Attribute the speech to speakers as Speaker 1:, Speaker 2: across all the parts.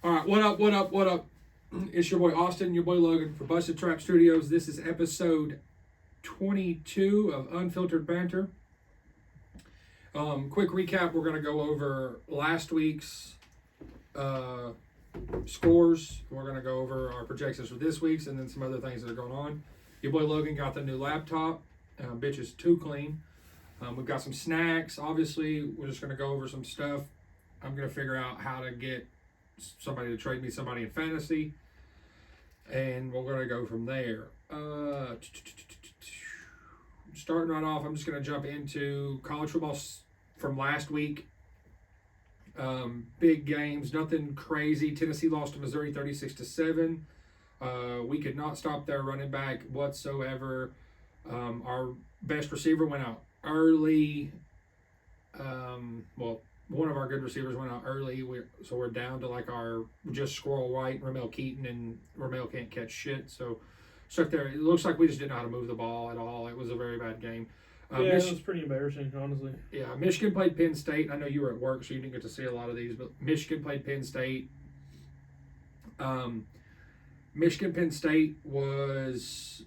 Speaker 1: All right, what up, what up, what up? It's your boy Austin, your boy Logan for Busted Trap Studios. This is episode 22 of Unfiltered Banter. Quick recap, we're going to go over last week's scores. We're going to go over our projections for this week's and then some other things that are going on. Your boy Logan got the new laptop. Bitch is too clean. We've got some snacks. Obviously, we're just going to go over some stuff. I'm going to figure out how to get somebody to trade me somebody in fantasy. And we're going to go from there. Starting right off, I'm just going to jump into college football from last week. Big games, nothing crazy. Tennessee lost to Missouri 36-7. We could not stop their running back whatsoever. Our best receiver went out early. One of our good receivers went out early, so we're down to like our just Squirrel White, Ramel Keaton, and Ramel can't catch shit. So stuck there. It looks like we just didn't know how to move the ball at all. It was a very bad game.
Speaker 2: It was pretty embarrassing, honestly.
Speaker 1: Yeah, Michigan played Penn State. I know you were at work, so you didn't get to see a lot of these, but Michigan played Penn State. Michigan-Penn State was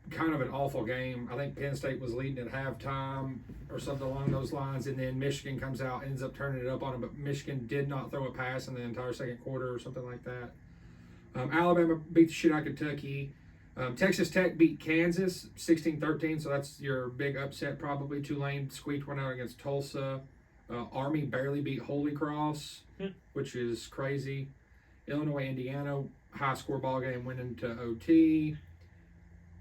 Speaker 1: kind of an awful game. I think Penn State was leading at halftime or something along those lines, and then Michigan comes out, ends up turning it up on them, but Michigan did not throw a pass in the entire second quarter or something like that. Alabama beat the shit out of Kentucky. Texas Tech beat Kansas 16-13, so that's your big upset probably. Tulane squeaked one out against Tulsa. Army barely beat Holy Cross, which is crazy. Illinois, Indiana, high score ball game went into OT.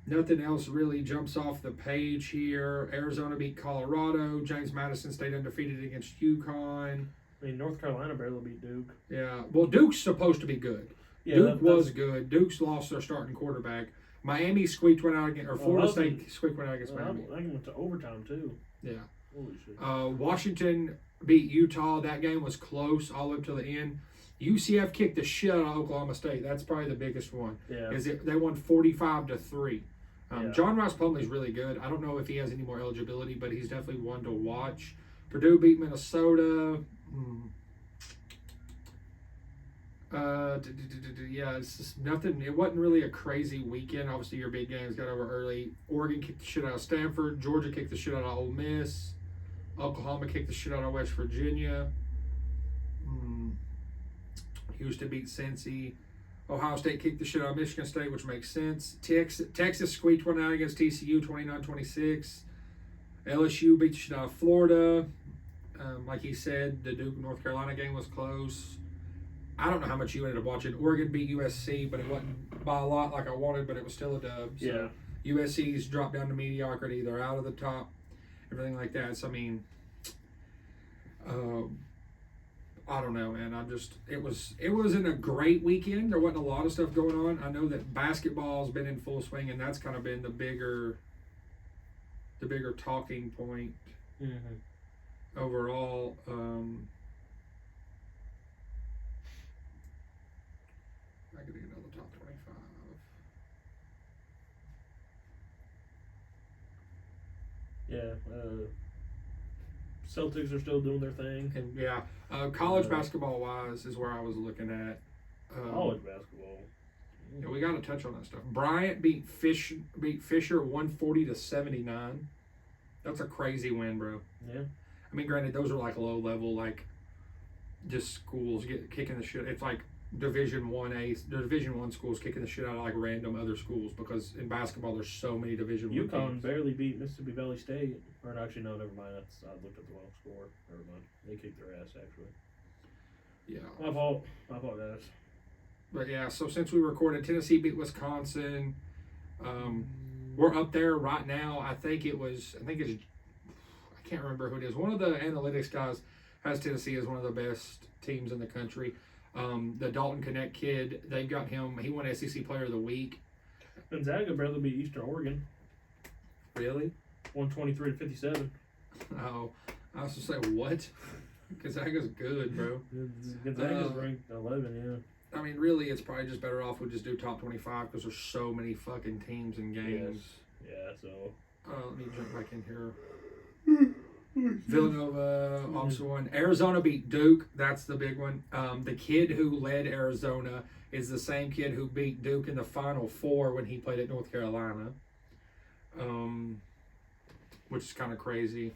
Speaker 1: Nothing else really jumps off the page here. Arizona beat Colorado. James Madison stayed undefeated against UConn.
Speaker 2: I mean, North Carolina barely beat Duke.
Speaker 1: Yeah, well, Duke's supposed to be good.
Speaker 2: Yeah,
Speaker 1: Duke was good. Duke's lost their starting quarterback. Miami squeaked one out against, or Florida State squeaked one out against Miami.
Speaker 2: I went to overtime too.
Speaker 1: Yeah.
Speaker 2: Holy shit.
Speaker 1: Washington beat Utah. That game was close all the way up to the end. UCF kicked the shit out of Oklahoma State. That's probably the biggest one.
Speaker 2: Yeah.
Speaker 1: They won 45-3.
Speaker 2: Yeah.
Speaker 1: John Ross Plumlee's really good. I don't know if he has any more eligibility, but he's definitely one to watch. Purdue beat Minnesota. Yeah, it's just nothing. It wasn't really a crazy weekend. Obviously, your big games got over early. Oregon kicked the shit out of Stanford. Georgia kicked the shit out of Ole Miss. Oklahoma kicked the shit out of West Virginia. Houston beat Cincy. Ohio State kicked the shit out of Michigan State, which makes sense. Texas squeaked one out against TCU, 29-26. LSU beat the shit out of Florida. Like he said, the Duke-North Carolina game was close. I don't know how much you ended up watching. Oregon beat USC, but it wasn't by a lot like I wanted, but it was still a dub. So yeah. USC's dropped down to mediocrity. They're out of the top, everything like that. So, I mean, I don't know, man. It wasn't a great weekend. There wasn't a lot of stuff going on. I know that basketball's been in full swing, and that's kind of been the bigger talking point overall. I could get another top 25.
Speaker 2: Yeah. Celtics are still doing their thing.
Speaker 1: And yeah, college basketball wise is where I was looking at.
Speaker 2: College basketball.
Speaker 1: Yeah, we got to touch on that stuff. Bryant beat Fisher 140-79. That's a crazy win, bro.
Speaker 2: Yeah.
Speaker 1: I mean, granted, those are like low level, like just schools kicking the shit. It's like Division 1 schools kicking the shit out of like random other schools, because in basketball there's so many Division 1
Speaker 2: UConn
Speaker 1: teams.
Speaker 2: barely beat Mississippi Valley State. Or actually, no, never mind. I looked at the wrong score. Never mind. They kicked their ass, actually.
Speaker 1: Yeah.
Speaker 2: My fault, guys.
Speaker 1: But yeah, so since we recorded, Tennessee beat Wisconsin. We're up there right now. I can't remember who it is. One of the analytics guys has Tennessee as one of the best teams in the country. The Dalton Connect kid, they got him. He won SEC Player of the Week.
Speaker 2: Gonzaga barely beat Eastern Oregon.
Speaker 1: Really?
Speaker 2: 123-57.
Speaker 1: Oh, I was just say what? Gonzaga's good, bro.
Speaker 2: Gonzaga's ranked 11, yeah.
Speaker 1: I mean, really, it's probably just better off we just do top 25 because there's so many fucking teams and games.
Speaker 2: Yes. Yeah, so.
Speaker 1: Let me jump back in here. Villanova also won. Arizona beat Duke. That's the big one. The kid who led Arizona is the same kid who beat Duke in the Final Four when he played at North Carolina, which is kind of crazy.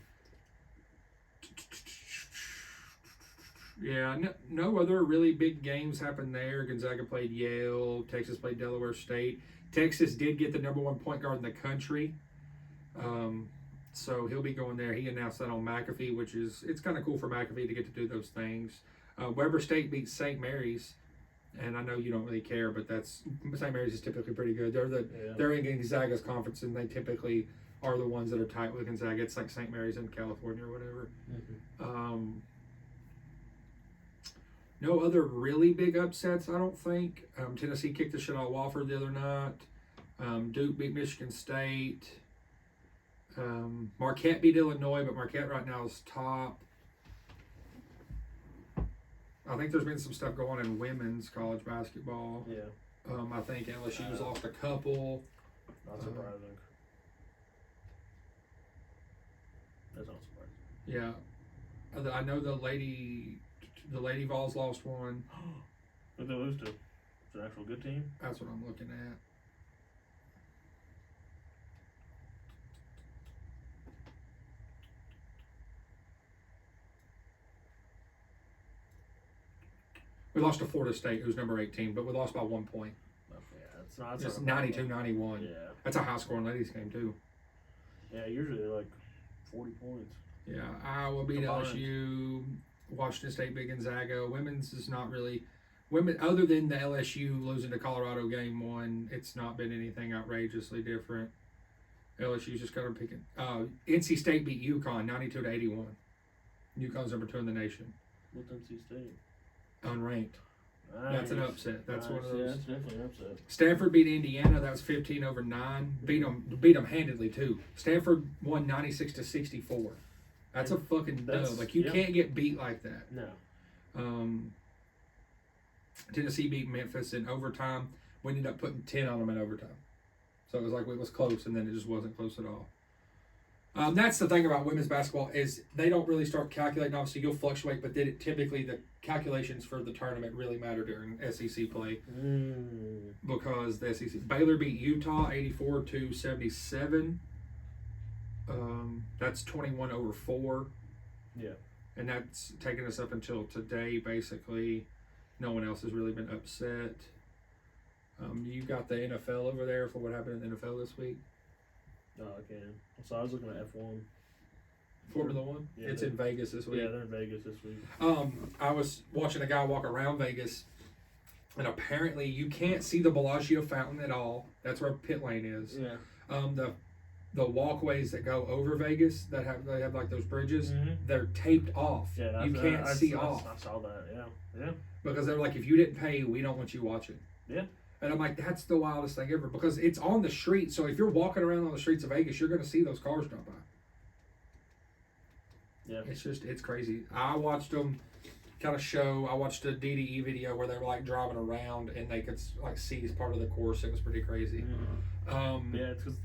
Speaker 1: Yeah, no other really big games happened there. Gonzaga played Yale. Texas played Delaware State. Texas did get the #1 point guard in the country. So he'll be going there. He announced that on McAfee, which is, it's kind of cool for McAfee to get to do those things. Weber State beat St. Mary's, and I know you don't really care, but St. Mary's is typically pretty good. They're in Gonzaga's conference, and they typically are the ones that are tight with Gonzaga. It's like St. Mary's in California or whatever. Mm-hmm. No other really big upsets, I don't think. Tennessee kicked the shit out of Wofford the other night. Duke beat Michigan State. Marquette beat Illinois, but Marquette right now is top. I think there's been some stuff going on in women's college basketball.
Speaker 2: Yeah.
Speaker 1: I think LSU's lost a couple.
Speaker 2: Not surprising. That's not surprising.
Speaker 1: Yeah. I know the Lady Vols lost one.
Speaker 2: Who'd they lose to? It's an actual good team?
Speaker 1: That's what I'm looking at. We lost to Florida State, who's number 18, but we lost by 1 point.
Speaker 2: Yeah,
Speaker 1: it's 92-91.
Speaker 2: Yeah.
Speaker 1: That's a high-scoring ladies game, too.
Speaker 2: Yeah, usually they're like 40 points.
Speaker 1: Yeah, Iowa beat LSU. Washington State beat Gonzaga. Women's is not really... Other than the LSU losing to Colorado game 1, it's not been anything outrageously different. LSU's just kind of picking... NC State beat UConn 92-81. UConn's number 2 in the nation.
Speaker 2: What's NC State?
Speaker 1: Unranked.
Speaker 2: Nice.
Speaker 1: That's an upset. That's one of those.
Speaker 2: Yeah, that's definitely an upset.
Speaker 1: Stanford beat Indiana. That was 15-9. Beat them handedly too. Stanford won 96-64. That's a fucking dub. Like you can't get beat like that.
Speaker 2: No.
Speaker 1: Tennessee beat Memphis in overtime. We ended up putting 10 on them in overtime. So it was like it was close, and then it just wasn't close at all. That's the thing about women's basketball is they don't really start calculating. Obviously, you'll fluctuate, but then typically the calculations for the tournament really matter during SEC play because the SEC Baylor beat Utah 84-77. That's 21-4.
Speaker 2: Yeah,
Speaker 1: and that's taken us up until today. Basically, no one else has really been upset. You got the NFL over there for what happened in the NFL this week.
Speaker 2: No, I can. So I was looking at F1.
Speaker 1: Formula One?
Speaker 2: Yeah,
Speaker 1: it's in Vegas this week.
Speaker 2: Yeah, they're in Vegas this week.
Speaker 1: I was watching a guy walk around Vegas, and apparently you can't see the Bellagio fountain at all. That's where pit lane is.
Speaker 2: Yeah.
Speaker 1: The walkways that go over Vegas they have like those bridges, they're taped off.
Speaker 2: Yeah,
Speaker 1: you can't see off.
Speaker 2: I saw that. Yeah.
Speaker 1: Because they're like, if you didn't pay, we don't want you watching.
Speaker 2: Yeah.
Speaker 1: And I'm like, that's the wildest thing ever because it's on the street. So if you're walking around on the streets of Vegas, you're going to see those cars drop by.
Speaker 2: Yeah.
Speaker 1: It's crazy. I watched them kind of show. I watched a DDE video where they were like driving around and they could like see part of the course. It was pretty crazy.
Speaker 2: Yeah, it's because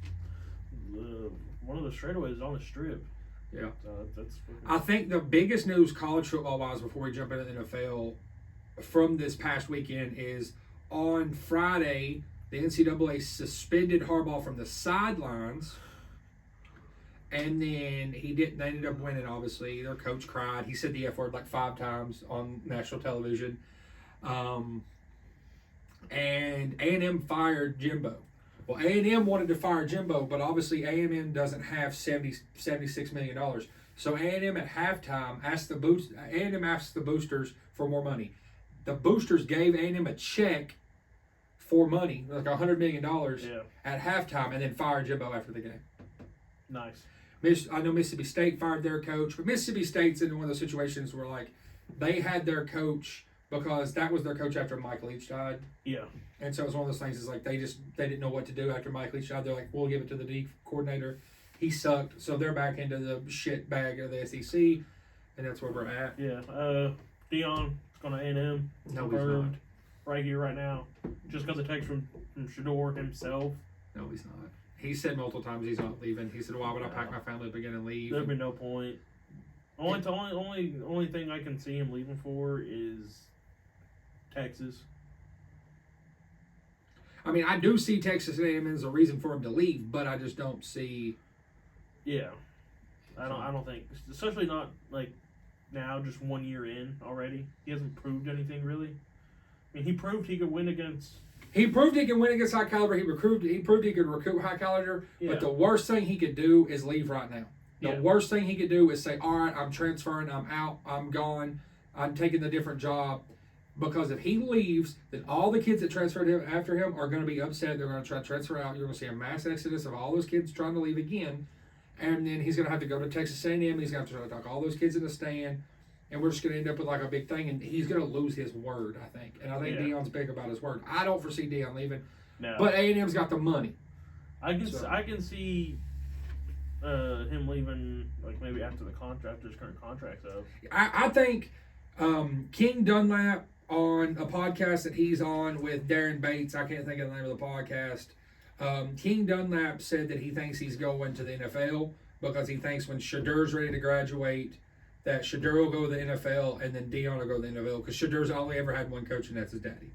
Speaker 2: one of the straightaways is on the strip.
Speaker 1: Yeah.
Speaker 2: That's.
Speaker 1: I think the biggest news college football wise before we jump into the NFL from this past weekend is on Friday the NCAA suspended Harbaugh from the sidelines. And then they ended up winning, obviously. Their coach cried. He said the F word like 5 times on national television. And A&M fired Jimbo. Well, A&M wanted to fire Jimbo, but obviously A&M doesn't have $76 million. So A&M at halftime asked the boosters for more money. The boosters gave A&M a check for money, like $100 million at halftime, and then fired Jimbo after the game.
Speaker 2: Nice.
Speaker 1: I know Mississippi State fired their coach, but Mississippi State's in one of those situations where like they had their coach because that was their coach after Mike Leach died.
Speaker 2: Yeah.
Speaker 1: And so it's one of those things is like they didn't know what to do after Mike Leach died. They're like, we'll give it to the D coordinator. He sucked, so they're back into the shit bag of the SEC, and that's where we're at.
Speaker 2: Yeah. Deion is going to A&M.
Speaker 1: No, he's not.
Speaker 2: Right here, right now. Just because it takes from Shador himself.
Speaker 1: No, he's not. He said multiple times he's not leaving. He said, why would I pack my family up again and leave?
Speaker 2: There'd be no point. Only thing I can see him leaving for is Texas.
Speaker 1: I mean, I do see Texas A&M as a reason for him to leave, but I just don't see.
Speaker 2: Yeah, I don't think, especially not like now, just 1 year in already. He hasn't proved anything really. I mean, he proved he could win against.
Speaker 1: He proved he could win against high caliber. He proved he could recruit high caliber.
Speaker 2: Yeah.
Speaker 1: But the worst thing he could do is leave right now. The worst thing he could do is say, "All right, I'm transferring. I'm out. I'm gone. I'm taking the different job." Because if he leaves, then all the kids that transferred after him are going to be upset. They're going to try to transfer out. You're going to see a mass exodus of all those kids trying to leave again. And then he's going to have to go to Texas A&M. He's going to have to talk all those kids in the stand. And we're just going to end up with like a big thing. And he's going to lose his word, I think. And I think Deion's big about his word. I don't foresee Deion leaving.
Speaker 2: No.
Speaker 1: But A&M's got the money.
Speaker 2: I can see him leaving, like maybe after his current contract, though.
Speaker 1: I think King Dunlap on a podcast that he's on with Darren Bates, I can't think of the name of the podcast. King Dunlap said that he thinks he's going to the NFL because he thinks when Shadur's ready to graduate, that Shadur will go to the NFL and then Deion will go to the NFL because Shadur's only ever had one coach and that's his daddy.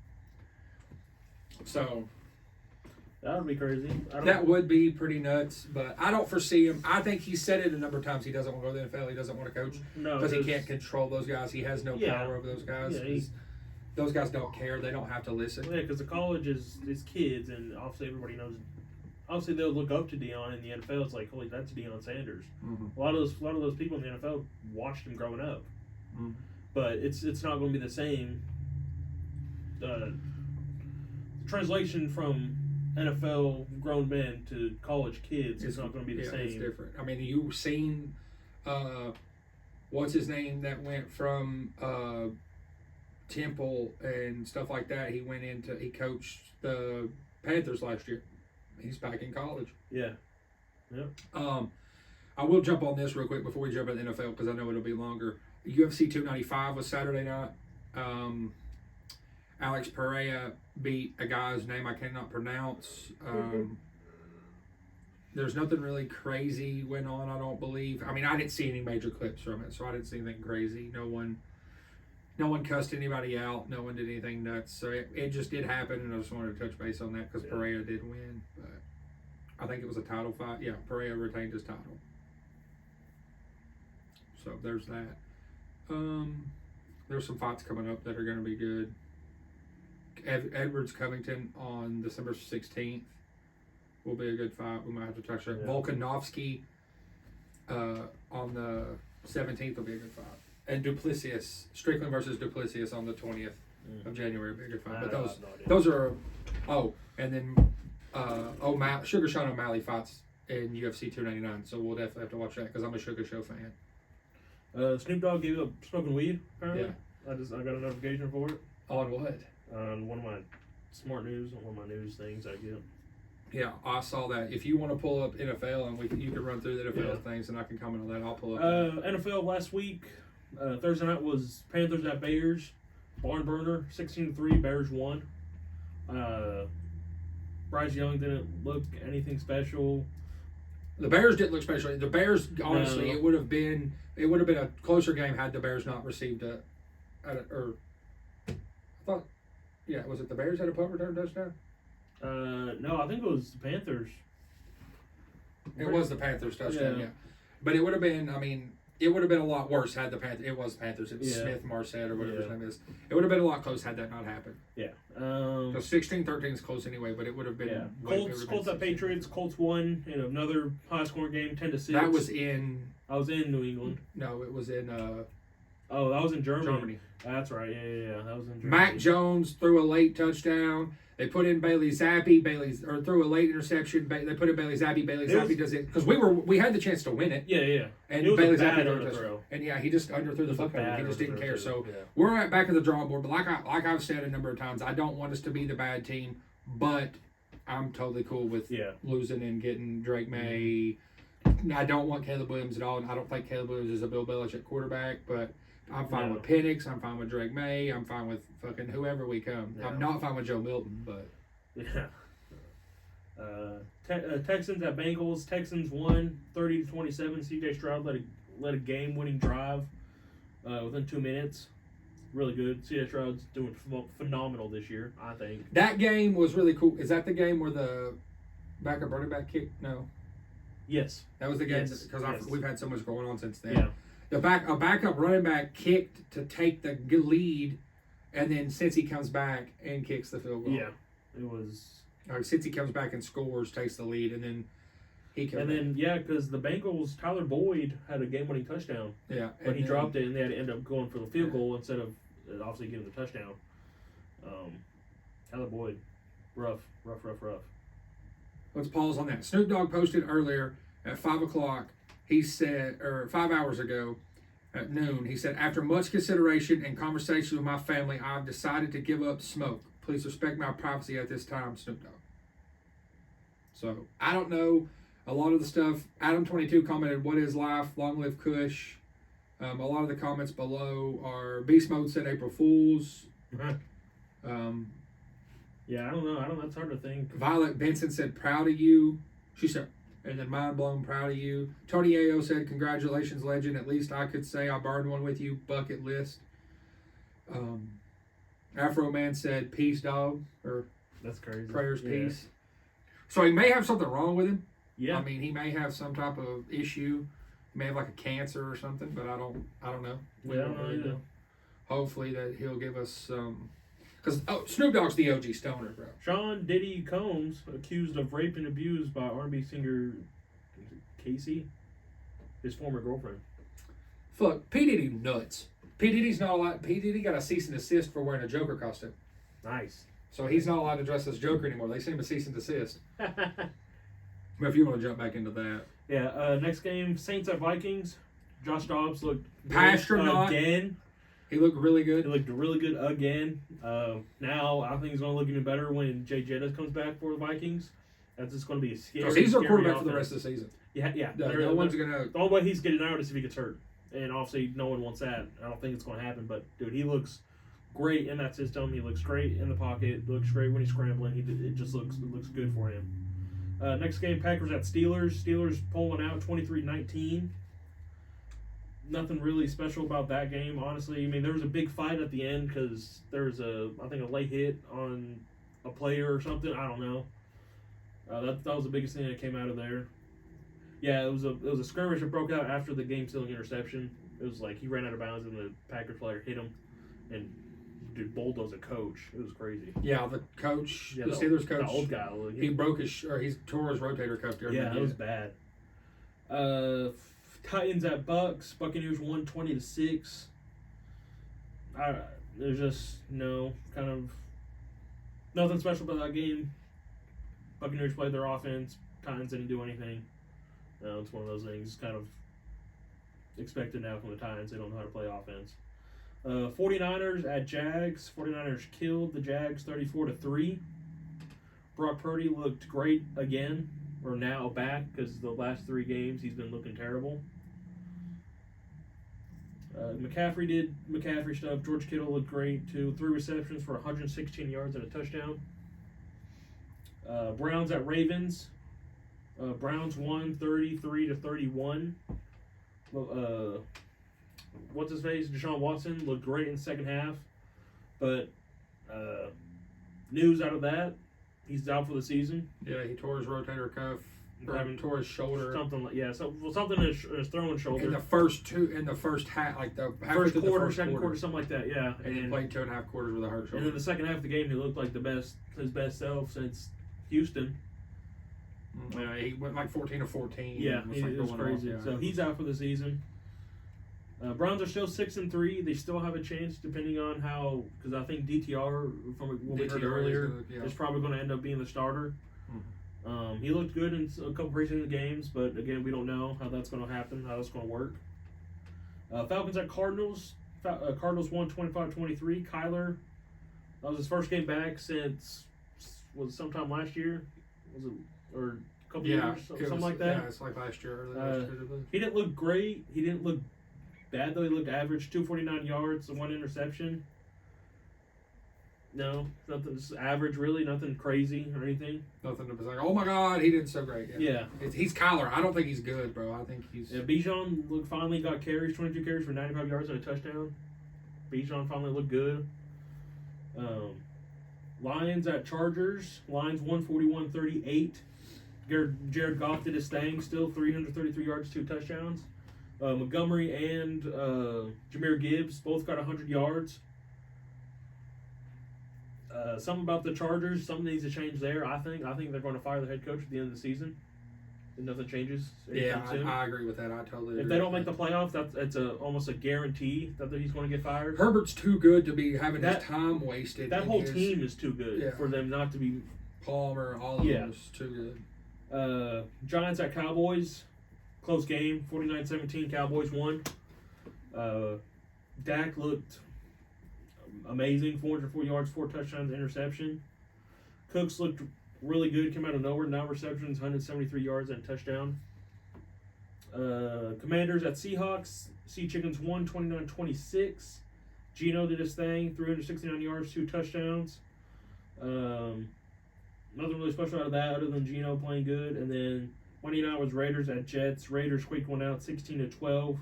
Speaker 1: So
Speaker 2: that would be crazy.
Speaker 1: That would be pretty nuts, but I don't foresee him. I think he said it a number of times. He doesn't want to go to the NFL. He doesn't want to coach because he can't control those guys. He has no power over those guys.
Speaker 2: Yeah,
Speaker 1: those guys don't care. They don't have to listen.
Speaker 2: Yeah, because the college is kids, and obviously everybody knows. Obviously, they'll look up to Deion in the NFL. It's like, holy, that's Deion Sanders.
Speaker 1: Mm-hmm.
Speaker 2: A lot of those people in the NFL watched him growing up, but it's not going to be the same. Translation from NFL grown men to college kids is not going to be the same.
Speaker 1: It's different. I mean, you've seen what's his name that went from Temple and stuff like that. He coached the Panthers last year. He's back in college.
Speaker 2: Yeah.
Speaker 1: I will jump on this real quick before we jump into the NFL because I know it'll be longer. UFC 295 was Saturday night. Alex Pereira beat a guy's name I cannot pronounce. There's nothing really crazy went on, I don't believe. I mean, I didn't see any major clips from it, so I didn't see anything crazy. No one cussed anybody out. No one did anything nuts. So it just did happen, and I just wanted to touch base on that because Pereira did win. But I think it was a title fight. Yeah, Pereira retained his title. So there's that. There's some fights coming up that are going to be good. Edwards Covington on December 16th will be a good fight. We might have to touch that. Volkanovski on the 17th will be a good fight. And Strickland versus Duplessis on the 20th of January will be a good fight. But those are, and then Sugar Sean O'Malley fights in UFC 299. So we'll definitely have to watch that because I'm a Sugar Show fan.
Speaker 2: Snoop Dogg gave up smoking weed, apparently.
Speaker 1: Yeah.
Speaker 2: I got a notification for it.
Speaker 1: On what?
Speaker 2: On one of my smart news, one of my news things I get.
Speaker 1: Yeah, I saw that. If you want to pull up NFL and you can run through the NFL things and I can comment on that, I'll pull up.
Speaker 2: NFL last week, Thursday night was Panthers at Bears. Barn burner, 16-3, Bears won. Bryce Young didn't look anything special.
Speaker 1: The Bears didn't look special. The Bears, honestly, it would have been a closer game had the Bears not received was it the Bears had a punt return touchdown?
Speaker 2: No, I think it was the Panthers.
Speaker 1: It was the Panthers touchdown, yeah. But it would have been, it would have been a lot worse had the Panthers. It was Panthers. It was Smith Marset or whatever his name is. It would have been a lot close had that not happened. Yeah.
Speaker 2: So
Speaker 1: 16-13 is close anyway, but it would have been.
Speaker 2: Yeah. Colts at Patriots. Colts won in another high scoring game, 10-6.
Speaker 1: That was in.
Speaker 2: I was in New England.
Speaker 1: No, it was in.
Speaker 2: That was in Germany. That's right. Yeah. That was in Germany.
Speaker 1: Mac Jones threw a late touchdown. They put in Bailey Zappi. Threw a late interception. They put in Bailey Zappi. Bailey Zappi does it because we had the chance to win it.
Speaker 2: Yeah.
Speaker 1: And Bailey Zappi underthrow. And he just underthrew the fuck out of it. He just didn't care. So we're back at the drawing board. But like I've said a number of times, I don't want us to be the bad team, but I'm totally cool with losing and getting Drake May. I don't want Caleb Williams at all, and I don't think Caleb Williams is a Bill Belichick quarterback, but I'm fine with Penix. I'm fine with Drake May. I'm fine with fucking whoever we come. Yeah. I'm not fine with Joe Milton, but
Speaker 2: Texans at Bengals. Texans won 30-27. CJ Stroud led a game-winning drive within 2 minutes. Really good. C.J. Stroud's doing phenomenal this year, I think.
Speaker 1: That game was really cool. Is that the game where the backup running back kicked? No.
Speaker 2: Yes.
Speaker 1: That was the game
Speaker 2: Yes.
Speaker 1: because we've had so much going on since then.
Speaker 2: Yeah.
Speaker 1: A backup running back kicked to take the lead, and then Cincy comes back and kicks the field goal.
Speaker 2: Yeah. It was...
Speaker 1: Cincy comes back and scores, takes the lead, and then he comes.
Speaker 2: And then, because the Bengals, Tyler Boyd had a game-winning touchdown.
Speaker 1: Yeah.
Speaker 2: But he dropped it, and they had to end up going for the field goal instead of obviously getting the touchdown. Tyler Boyd, rough.
Speaker 1: Let's pause on that. Snoop Dogg posted earlier at 5 o'clock. He said, or 5 hours ago at noon, he said, after much consideration and conversation with my family, I've decided to give up smoke. Please respect my privacy at this time, Snoop Dogg. So, I don't know a lot of the stuff. Adam22 commented, what is life? Long live Kush. A lot of the comments below are Beast Mode said April Fools.
Speaker 2: Yeah, I don't know. That's hard to think.
Speaker 1: Violet Benson said, proud of you. She said, and then mind blown, proud of you. Tony Ayo said, congratulations, legend. At least I could say I burned one with you. Bucket list. Afro Man said, peace, dog. Or
Speaker 2: that's crazy.
Speaker 1: Prayers, peace. So he may have something wrong with him.
Speaker 2: Yeah.
Speaker 1: I mean, he may have some type of issue. He may have like a cancer or something, but I don't know. We don't really know. Hopefully that he'll give us some. Because Snoop Dogg's the OG stoner, bro.
Speaker 2: Sean Diddy Combs accused of rape and abuse by R&B singer Casey, his former girlfriend.
Speaker 1: Fuck, P. Diddy nuts. P. Diddy's not allowed. P. Diddy got a cease and desist for wearing a Joker costume.
Speaker 2: Nice.
Speaker 1: So he's not allowed to dress as Joker anymore. They sent him a cease and desist. But if you want to jump back into that.
Speaker 2: Yeah, next game, Saints at Vikings. Josh Dobbs looked
Speaker 1: Pasternak
Speaker 2: again.
Speaker 1: He looked really good.
Speaker 2: He looked really good again. Now, I think he's going to look even better when Jay Jettis comes back for the Vikings. That's just going to be a scary.
Speaker 1: Because he's their quarterback
Speaker 2: offense
Speaker 1: for the rest of the season.
Speaker 2: Yeah.
Speaker 1: No one's going to.
Speaker 2: The only way he's getting out is if he gets hurt. And obviously, no one wants that. I don't think it's going to happen. But, dude, he looks great in that system. He looks great in the pocket. Looks great when he's scrambling. It just looks good for him. Next game, Packers at Steelers. Steelers pulling out 23-19. Nothing really special about that game, honestly. I mean, there was a big fight at the end because there was I think a late hit on a player or something. I don't know. That was the biggest thing that came out of there. Yeah, it was a skirmish that broke out after the game-sealing interception. It was like he ran out of bounds and the Packers player hit him, and dude bulldozed a coach. It was crazy.
Speaker 1: Yeah, the coach,
Speaker 2: Yeah,
Speaker 1: the Steelers coach,
Speaker 2: the old guy.
Speaker 1: he tore his rotator cuff during
Speaker 2: Yeah,
Speaker 1: the
Speaker 2: it was bad. Titans at Bucks. Buccaneers won 20-6. There's just kind of nothing special about that game. Buccaneers played their offense. Titans didn't do anything. It's one of those things kind of expected now from the Titans. They don't know how to play offense. 49ers at Jags. 49ers killed the Jags 34-3. Brock Purdy looked great again. Or now back because the last 3 games he's been looking terrible. McCaffrey did McCaffrey stuff. George Kittle looked great too. 3 receptions for 116 yards and a touchdown. Browns at Ravens. Browns won 33-31. What's his face? Deshaun Watson looked great in the second half, but news out of that, he's out for the season.
Speaker 1: Yeah, he tore his rotator cuff. Tore his shoulder.
Speaker 2: Something in his throwing shoulder.
Speaker 1: In the first half, like the
Speaker 2: first quarter, second quarter, something like that. Yeah,
Speaker 1: and he played 2.5 quarters with a hurt shoulder.
Speaker 2: And then the second half of the game, he looked like his best self since Houston.
Speaker 1: Yeah, he went like 14-14.
Speaker 2: Yeah, it was crazy. Yeah. So he's out for the season. Browns are still 6-3. They still have a chance, depending on how. Because I think DTR, from what we heard earlier, is probably going to end up being the starter. Mm-hmm. He looked good in a couple preseason games, but again, we don't know how that's going to happen, how that's going to work. Falcons at Cardinals. Cardinals won 25-23. Kyler, that was his first game back since sometime last year. Was it or a couple years, something like that?
Speaker 1: Yeah, it's like last year. Last year.
Speaker 2: He didn't look great. He didn't look bad though. He looked average. 249 yards and 1 interception. No, nothing. Just average, really. Nothing crazy or anything.
Speaker 1: Nothing to be like, oh my God, he did so great.
Speaker 2: Yeah.
Speaker 1: He's Kyler. I don't think he's good, bro. I think he's.
Speaker 2: Yeah, Bijan finally got carries, 22 carries for 95 yards and a touchdown. Bijan finally looked good. Lions at Chargers. Lions 141-38. Jared Goff did his thing still, 333 yards, 2 touchdowns. Montgomery and Jahmyr Gibbs both got 100 yards. Something about the Chargers, something needs to change there, I think. I think they're going to fire the head coach at the end of the season. If nothing changes.
Speaker 1: Yeah, I agree with that. I totally agree.
Speaker 2: If they don't make the playoffs, that's almost a guarantee that he's going to get fired.
Speaker 1: Herbert's too good to be having his time wasted.
Speaker 2: That whole team is too good for them not to be.
Speaker 1: Palmer, all of them is too
Speaker 2: good. Giants at Cowboys. Close game, 49-17. Cowboys won. Dak looked amazing, 404 yards, 4 touchdowns, interception. Cooks looked really good, came out of nowhere, 9 receptions, 173 yards, and a touchdown. Commanders at Seahawks. Sea Chickens won 29-26. Geno did his thing, 369 yards, 2 touchdowns. Nothing really special out of that other than Geno playing good. And then Monday night was Raiders at Jets. Raiders squeaked one out, 16-12.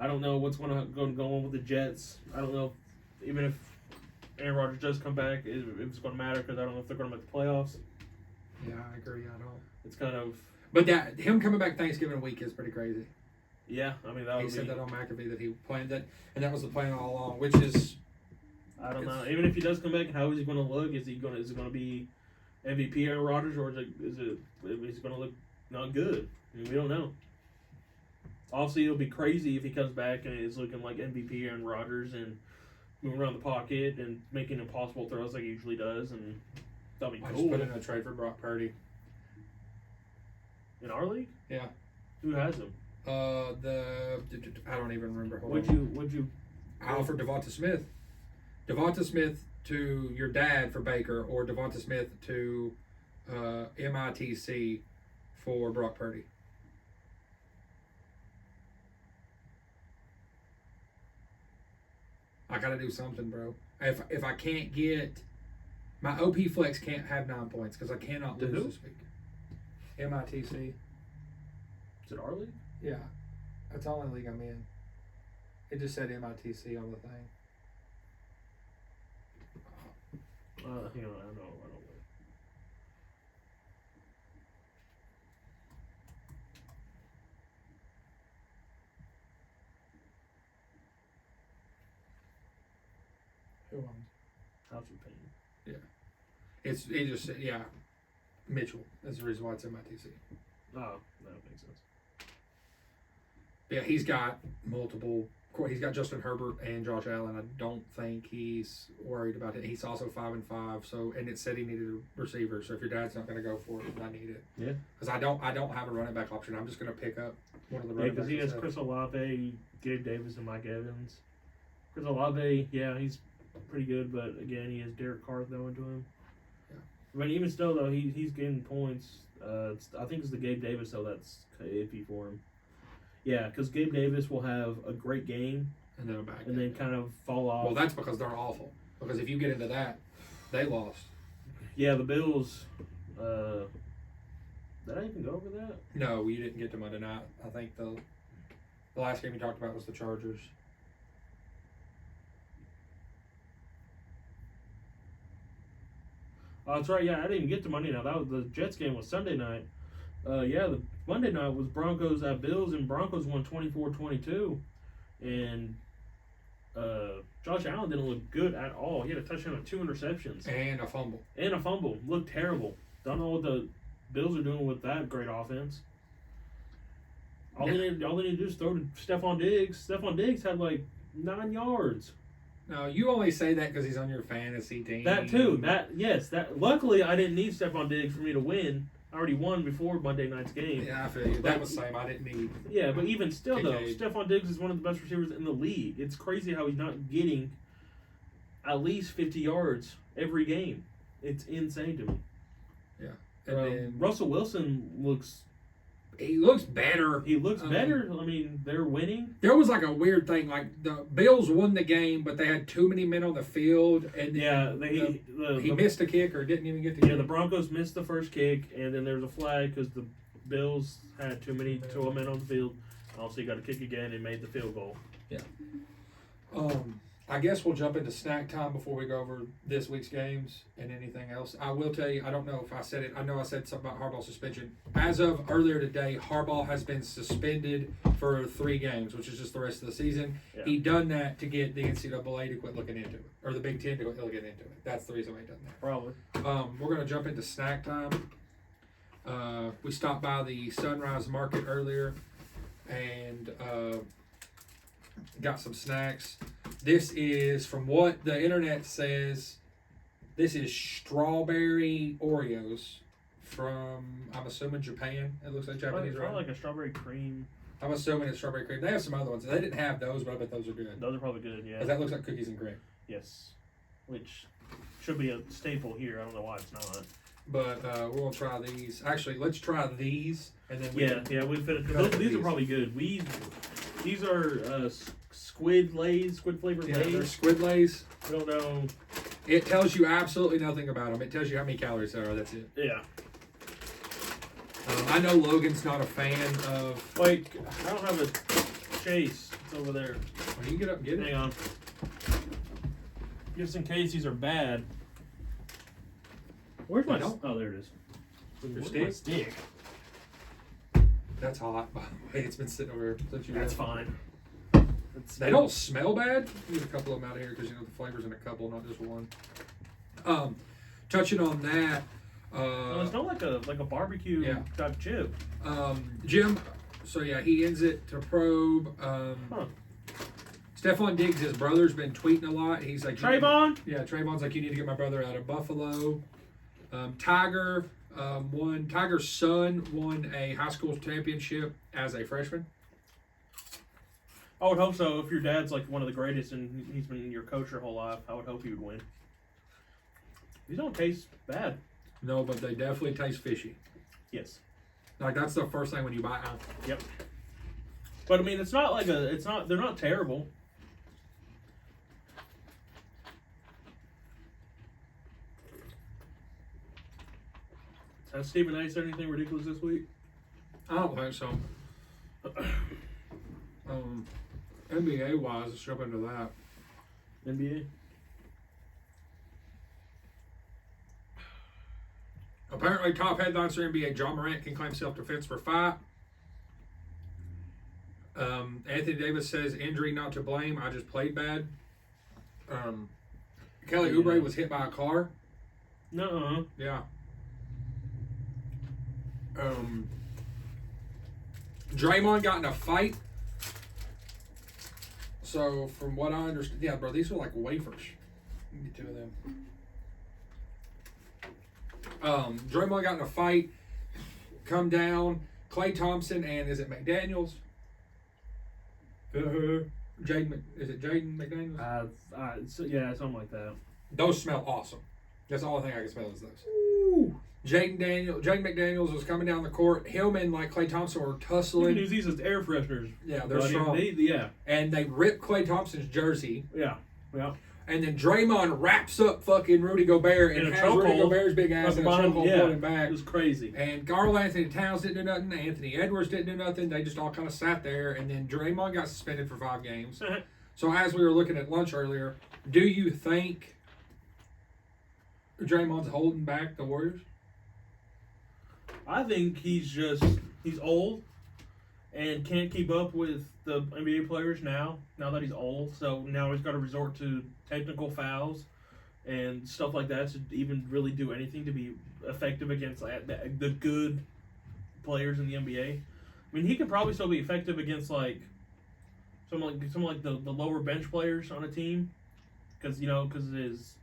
Speaker 2: I don't know what's going to go on with the Jets. I don't know even if Aaron Rodgers does come back, if it's going to matter, because I don't know if they're going to make the playoffs.
Speaker 1: Yeah, I agree. I don't.
Speaker 2: It's kind of.
Speaker 1: But him coming back Thanksgiving week is pretty crazy.
Speaker 2: Yeah, I mean
Speaker 1: he said that on McAfee that he planned that, and that was the plan all along. Which is,
Speaker 2: I don't know. Even if he does come back, how is he going to look? Is it going to be MVP Aaron Rodgers, or is he going to look not good? I mean, we don't know. Obviously, it'll be crazy if he comes back and is looking like MVP Aaron Rodgers and moving around the pocket and making impossible throws like he usually does, and that'll be cool.
Speaker 1: I just put in a trade for Brock Purdy.
Speaker 2: In our league?
Speaker 1: Yeah.
Speaker 2: Who has him?
Speaker 1: I don't even remember.
Speaker 2: Would you?
Speaker 1: I offered Devonta Smith. Devonta Smith to your dad for Baker, or Devonta Smith to MITC for Brock Purdy. I gotta do something, bro. If I can't get my OP flex, can't have 9 points because I cannot lose this week. MITC.
Speaker 2: Is it our league?
Speaker 1: Yeah, that's the only league I'm in. It just said MITC on the thing.
Speaker 2: I don't know.
Speaker 1: Who owns?
Speaker 2: House of Pain.
Speaker 1: Yeah, it just said Mitchell. That's the reason why it's MITC.
Speaker 2: Oh, that makes sense.
Speaker 1: Yeah, he's got multiple. He's got Justin Herbert and Josh Allen. I don't think he's worried about it. He's also 5-5. So, and it said he needed a receiver. So if your dad's not going to go for it, I need it.
Speaker 2: Yeah.
Speaker 1: Because I don't have a running back option. I'm just going to pick up one of the running
Speaker 2: backs. Yeah, because he has Chris Olave, Gabe Davis, and Mike Evans. Chris Olave, yeah, he's pretty good, but again, he has Derek Carr throwing to him.
Speaker 1: Yeah.
Speaker 2: But even still, though, he's getting points. I think it's the Gabe Davis, though, that's iffy for him. Yeah, because Gabe Davis will have a great game and then kind of fall off.
Speaker 1: Well, that's because they're awful. Because if you get into that, they lost.
Speaker 2: Yeah, the Bills. Did I even go over that?
Speaker 1: No, you didn't get to Monday night. I think the last game you talked about was the Chargers.
Speaker 2: Oh, that's right. Yeah, I didn't even get to Monday night. That was the Jets game was Sunday night. The Monday night was Broncos at Bills, and Broncos won 24-22. And Josh Allen didn't look good at all. He had a touchdown and 2 interceptions.
Speaker 1: And a fumble.
Speaker 2: Looked terrible. Don't know what the Bills are doing with that great offense. All they need to do is throw to Stephon Diggs. Stephon Diggs had like 9 yards.
Speaker 1: No, you only say that because he's on your fantasy team.
Speaker 2: That too. Luckily, I didn't need Stephon Diggs for me to win. I already won before Monday night's game.
Speaker 1: Yeah, I feel you. That was the same. I didn't need.
Speaker 2: Yeah, but even still, though,
Speaker 1: KK.
Speaker 2: Stephon Diggs is one of the best receivers in the league. It's crazy how he's not getting at least 50 yards every game. It's insane to me.
Speaker 1: Yeah. And then
Speaker 2: Russell Wilson looks
Speaker 1: He looks better.
Speaker 2: He looks better. I mean, they're winning.
Speaker 1: There was like a weird thing. Like the Bills won the game, but they had too many men on the field, and then he missed a kick or didn't even get the kick.
Speaker 2: Yeah, the Broncos missed the first kick, and then there was a flag because the Bills had too many men on the field. Also, he got a kick again and made the field goal.
Speaker 1: Yeah. I guess we'll jump into snack time before we go over this week's games and anything else. I will tell you, I don't know if I said it. I know I said something about Harbaugh's suspension. As of earlier today, Harbaugh has been suspended for 3 games, which is just the rest of the season. Yeah. He done that to get the NCAA to quit looking into it, or the Big Ten to quit looking into it. That's the reason why he done that.
Speaker 2: Probably.
Speaker 1: We're going to jump into snack time. We stopped by the Sunrise Market earlier and got some snacks. This is, from what the internet says, this is strawberry Oreos from, I'm assuming, Japan. It looks like Japanese,
Speaker 2: right? Like a strawberry cream.
Speaker 1: I'm assuming it's strawberry cream. They have some other ones. They didn't have those, but I bet those are good.
Speaker 2: Those are probably good, yeah.
Speaker 1: Because that looks like cookies and cream.
Speaker 2: Yes. Which should be a staple here. I don't know why it's not.
Speaker 1: But we're going to try these. Actually, let's try these. And then
Speaker 2: we finished. These are probably good. These are squid flavored Lays.
Speaker 1: They're squid Lays.
Speaker 2: I don't know.
Speaker 1: It tells you absolutely nothing about them. It tells you how many calories there are. That's it.
Speaker 2: Yeah.
Speaker 1: I know Logan's not a fan of.
Speaker 2: Like, I don't have a Chase. It's over there.
Speaker 1: Well, you can get up and get it.
Speaker 2: Hang on. Just in case these are bad. Where's my? Oh, there it is.
Speaker 1: Where's my
Speaker 2: stick?
Speaker 1: That's hot, by the way. It's been sitting over here since you.
Speaker 2: That's fine.
Speaker 1: They don't smell bad. Get a couple of them out of here because the flavor's in a couple, not just one. Touching on that.
Speaker 2: It smells like a barbecue type chip.
Speaker 1: Jim. So he ends it to probe. Stephon Diggs, his brother's been tweeting a lot. He's like,
Speaker 2: Trayvon.
Speaker 1: Trayvon's like, you need to get my brother out of Buffalo. Tiger's son won a high school championship as a freshman.
Speaker 2: I would hope so. If your dad's like one of the greatest and he's been your coach your whole life, I would hope he would win. These don't taste bad.
Speaker 1: No, but they definitely taste fishy.
Speaker 2: Yes.
Speaker 1: Like that's the first thing when you buy them.
Speaker 2: Yep. But I mean, they're not terrible. Has Stephen A said anything ridiculous this week?
Speaker 1: I don't think so. NBA wise, let's jump into that.
Speaker 2: NBA?
Speaker 1: Apparently, top headlines for NBA. John Morant can claim self-defense for fight. Anthony Davis says injury not to blame. I just played bad. Kelly Oubre was hit by a car.
Speaker 2: No.
Speaker 1: Yeah. Draymond got in a fight. So, from what I understand, bro, these are like wafers. Let me get 2 of them. Draymond got in a fight. Come down. Klay Thompson and is it McDaniels? Is it Jaden McDaniels?
Speaker 2: Yeah, something like that.
Speaker 1: Those smell awesome. That's the only thing I can smell is those.
Speaker 2: Ooh.
Speaker 1: Jaden McDaniels was coming down the court. Him and Klay Thompson were tussling.
Speaker 2: You can use these as air fresheners.
Speaker 1: Yeah, they're strong. And they ripped Klay Thompson's jersey.
Speaker 2: Yeah.
Speaker 1: And then Draymond wraps up fucking Rudy Gobert and has Rudy Gobert's big ass in a chokehold pulling back.
Speaker 2: It was crazy.
Speaker 1: And Karl Anthony Towns didn't do nothing. Anthony Edwards didn't do nothing. They just all kind of sat there. And then Draymond got suspended for 5 games. So as we were looking at lunch earlier, do you think Draymond's holding back the Warriors?
Speaker 2: I think he's old and can't keep up with the NBA players now that he's old. So now he's got to resort to technical fouls and stuff like that to even really do anything to be effective against the good players in the NBA. I mean, he could probably still be effective against some like the lower bench players on a team because of his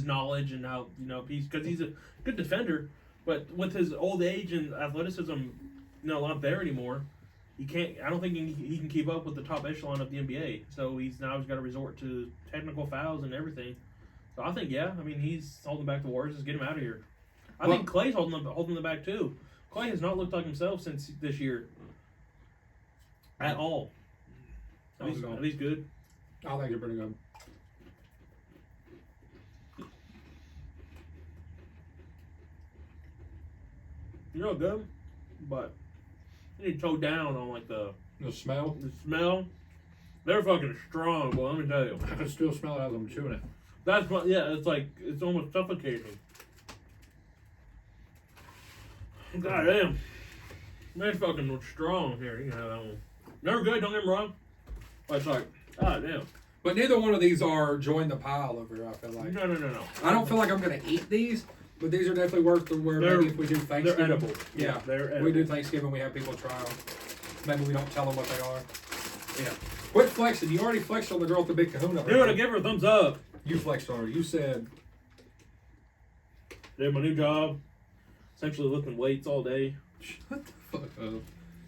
Speaker 2: knowledge and how he's a good defender. But with his old age and athleticism, not there anymore, he can't. I don't think he can keep up with the top echelon of the NBA. So he's got to resort to technical fouls and everything. So I think he's holding back the Warriors. Just get him out of here. I think Klay's holding them back too. Clay has not looked like himself since this year. At all. Are these good?
Speaker 1: I think they're pretty good.
Speaker 2: You know, good, but you need to toe down on like the
Speaker 1: smell.
Speaker 2: The smell. They're fucking strong, boy. Let me tell you.
Speaker 1: I can still smell it as I'm chewing it.
Speaker 2: That's what. Yeah, it's like it's almost suffocating. God damn, they're fucking strong here. You can have that one. They're good. Don't get me wrong. But it's like, god damn.
Speaker 1: But neither one of these are join the pile over here, I feel like.
Speaker 2: No.
Speaker 1: I don't feel like I'm going to eat these, but these are definitely worth the where maybe if we do Thanksgiving.
Speaker 2: They're edible.
Speaker 1: Yeah,
Speaker 2: they're edible.
Speaker 1: We do Thanksgiving, we have people try them. Maybe we don't tell them what they are. Yeah. Quit flexing. You already flexed on the girl with the big kahuna.
Speaker 2: Dude, I give her a thumbs up.
Speaker 1: You flexed on her. You said.
Speaker 2: Did my new job. Essentially lifting weights all day.
Speaker 1: Shut the fuck up.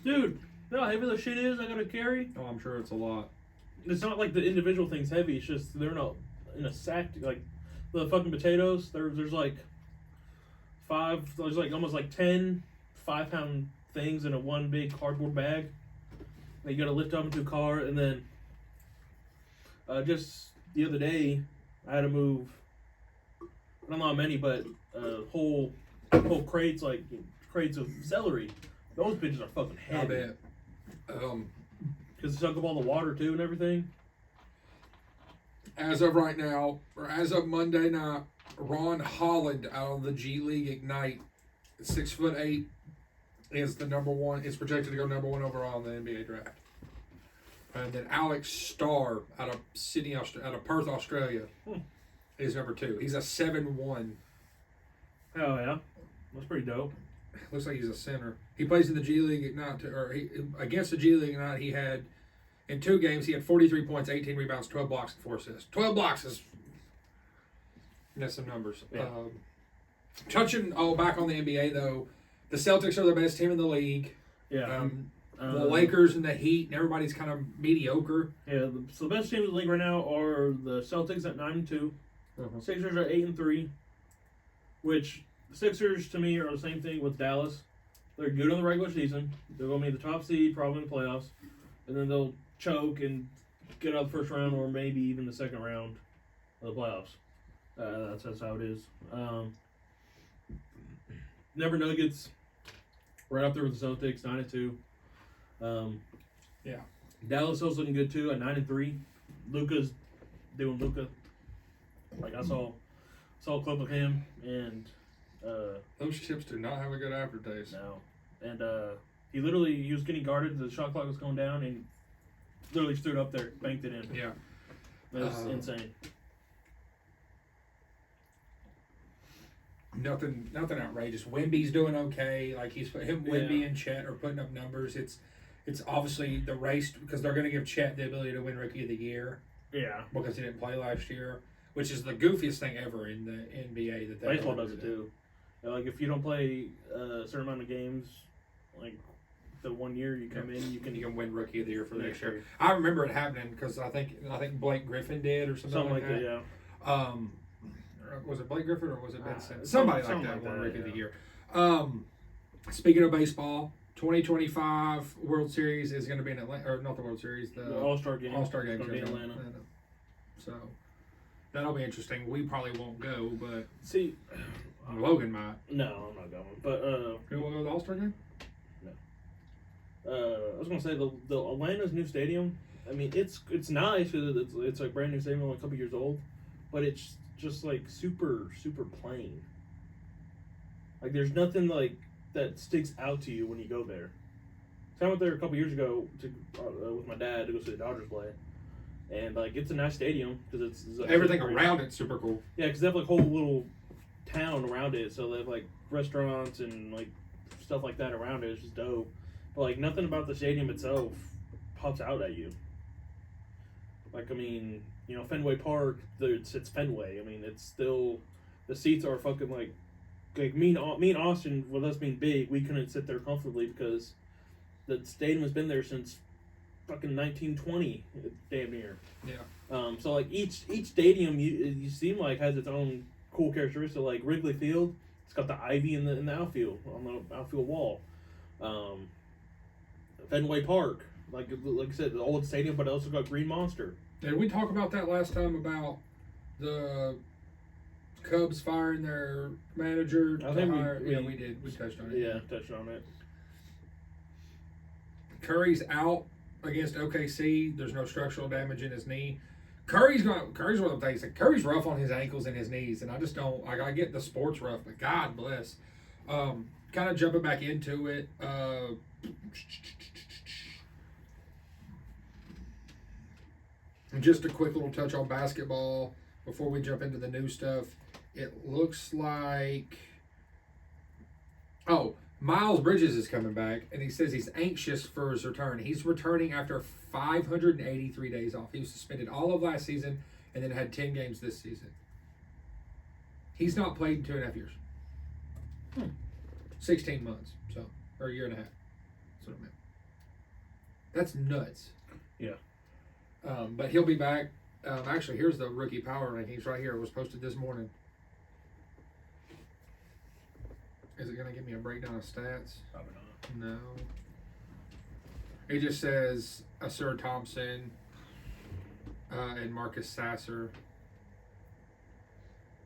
Speaker 2: Dude, you know how heavy the shit is I gotta carry?
Speaker 1: Oh, I'm sure it's a lot.
Speaker 2: It's not like the individual thing's heavy. It's just they're not in a sack. Like the fucking potatoes. There's like there's like almost like 10 5-pound things in a one big cardboard bag. And you gotta lift up into a car, and then just the other day I had to move. Not a lot many, but whole crates of celery. Those bitches are fucking heavy.
Speaker 1: I bet.
Speaker 2: Because it suck up all the water too and everything.
Speaker 1: As of right now, or as of Monday night, Ron Holland out of the G League Ignite, 6'8", is the number one. Is projected to go number one overall in the NBA draft. And then Alex Starr out of Perth, Australia, is number 2. He's a 7'1".
Speaker 2: Oh yeah, that's pretty dope.
Speaker 1: Looks like he's a center. He plays in the G League Ignite, against the G League Ignite. He had in 2 games. He had 43 points, 18 rebounds, 12 blocks, and 4 assists. 12 blocks is that's some numbers.
Speaker 2: Yeah.
Speaker 1: Touching back on the NBA though, the Celtics are the best team in the league.
Speaker 2: Yeah.
Speaker 1: The Lakers and the Heat and everybody's kind of mediocre.
Speaker 2: Yeah. So the best teams in the league right now are the Celtics at 9-2. Sixers are 8-3. Which the Sixers to me are the same thing with Dallas. They're good in the regular season. They're going to be the top seed, probably in the playoffs, and then they'll choke and get out the first round or maybe even the second round of the playoffs. That's how it is. Denver Nuggets right up there with the Celtics, 9-2.
Speaker 1: Yeah.
Speaker 2: Dallas is looking good too at 9-3. Luka's doing Luka. Like I saw a clip of him and
Speaker 1: those chips do not have a good aftertaste.
Speaker 2: no. And he was getting guarded, the shot clock was going down and literally stood up there, banked it in.
Speaker 1: Yeah.
Speaker 2: That's insane.
Speaker 1: Nothing outrageous. Wemby's doing okay. Like Wemby and Chet are putting up numbers. It's obviously the race because they're going to give Chet the ability to win Rookie of the Year.
Speaker 2: Yeah.
Speaker 1: Because he didn't play last year, which is the goofiest thing ever in the NBA. That
Speaker 2: Baseball does it too. Like if you don't play a certain amount of games, like the 1 year you come in, you can
Speaker 1: win Rookie of the Year for the next year. I remember it happening because I think Blake Griffin did or something like that.
Speaker 2: Yeah.
Speaker 1: Was it Blake Griffin or was it Ben Simmons? Somebody like that won Rookie of the Year. Speaking of baseball, 2025 World Series is going to be in Atlanta, or not the World Series, the
Speaker 2: All-Star Game.
Speaker 1: All-Star Game
Speaker 2: is going to be in Atlanta.
Speaker 1: So that'll be interesting. We probably won't go, but
Speaker 2: see,
Speaker 1: Logan might.
Speaker 2: No, I'm not going. But
Speaker 1: you want to go to the All-Star Game?
Speaker 2: No. I was going to say the Atlanta's new stadium. I mean, it's nice because it's like brand new stadium, like a couple years old, but it's just like super plain. Like there's nothing like that sticks out to you when you go there. So I went there a couple years ago with my dad to go see the Dodgers play, and like it's a nice stadium because it's
Speaker 1: everything around it's super cool.
Speaker 2: Yeah, because they have like a whole little town around it, so they have like restaurants and like stuff like that around it. It's just dope. But like nothing about the stadium itself pops out at you. Like I mean, you know, Fenway Park, it's Fenway. I mean, it's still the seats are fucking like me and Austin, with us being big, we couldn't sit there comfortably because the stadium has been there since fucking 1920, damn near.
Speaker 1: Yeah.
Speaker 2: So like each stadium you seem like has its own cool characteristic. Like Wrigley Field, It's got the ivy in the outfield on the outfield wall. Fenway Park, like I said, the old stadium, but also got Green Monster.
Speaker 1: Did we talk about that last time about the Cubs firing their manager?
Speaker 2: I think
Speaker 1: we did. We touched on it.
Speaker 2: Yeah, touched on it.
Speaker 1: Curry's out against OKC. There's no structural damage in his knee. Curry's one of the things that Curry's rough on his ankles and his knees, and I just don't. I get the sports rough, but God bless. Kind of jumping back into it. Just a quick little touch on basketball before we jump into the new stuff. It looks like, Miles Bridges is coming back, and he says he's anxious for his return. He's returning after 583 days off. He was suspended all of last season and then had 10 games this season. He's not played in 2.5 years. 16 months, or a year and a half. That's what I meant. That's nuts.
Speaker 2: Yeah.
Speaker 1: But he'll be back. Actually, here's the rookie power rankings right here. It was posted this morning. Is it going to give me a breakdown of stats?
Speaker 2: Probably not.
Speaker 1: No. It just says Asur Thompson and Marcus Sasser.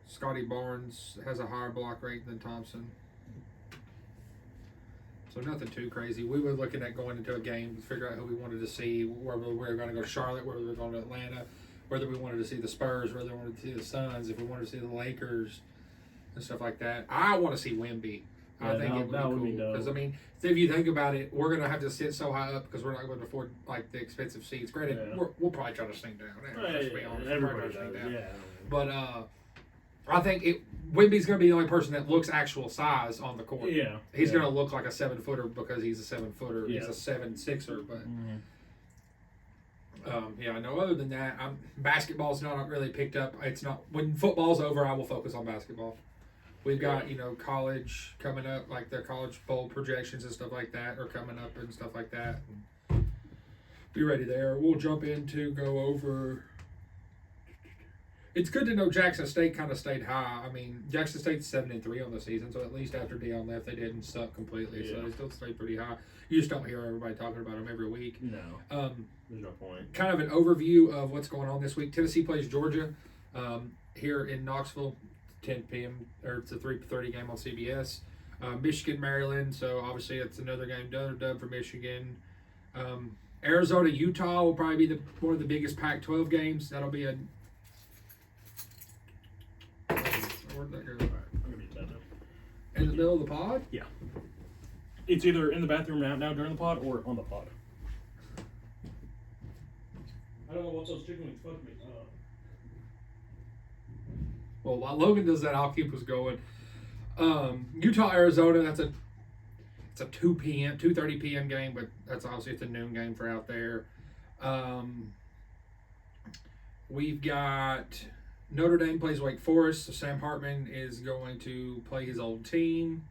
Speaker 1: Scotty Barnes has a higher block rate than Thompson. So nothing too crazy. We were looking at going into a game to figure out who we wanted to see, whether we were going to go to Charlotte, whether we were going to Atlanta, whether we wanted to see the Spurs, whether we wanted to see the Suns, if we wanted to see the Lakers and stuff like that. I want to see Wemby.
Speaker 2: Yeah,
Speaker 1: I think it would be cool. Because, I mean, if you think about it, we're going to have to sit so high up because we're not going to afford, like, the expensive seats. Granted, we'll probably try to sink down.
Speaker 2: Everybody does, yeah.
Speaker 1: But I think Wemby's going to be the only person that looks actual size on the court.
Speaker 2: Yeah.
Speaker 1: He's going to look like a 7-footer because he's a 7-footer.
Speaker 2: Yeah.
Speaker 1: He's a 7-6er. But, no, other than that, basketball's not really picked up. It's not. When football's over, I will focus on basketball. We've got, college coming up, like the college bowl projections and stuff like that are coming up and stuff like that. And be ready there. We'll jump go over. It's good to know Jackson State kind of stayed high. I mean, Jackson State's 7-3 on the season, so at least after Deion left, they didn't suck completely. So they still stayed pretty high. You just don't hear everybody talking about them every week.
Speaker 2: No. There's no point.
Speaker 1: Kind of an overview of what's going on this week. Tennessee plays Georgia here in Knoxville. 10 p.m. or it's a 3:30 game on CBS. Michigan, Maryland. So obviously it's another game, another dub for Michigan. Arizona, Utah will probably be one of the biggest Pac-12 games. That'll be a. Where'd that go?
Speaker 2: I'm gonna be done now.
Speaker 1: In the middle of the pod?
Speaker 2: Yeah. It's either in the bathroom now during the pod or on the pod. I don't know what those chicken wings. Fuck me.
Speaker 1: Well, while Logan does that, I'll keep us going. Utah, Arizona, it's a 2:30 p.m. game, but that's obviously it's a noon game for out there. We've got Notre Dame plays Wake Forest, so Sam Hartman is going to play his old team.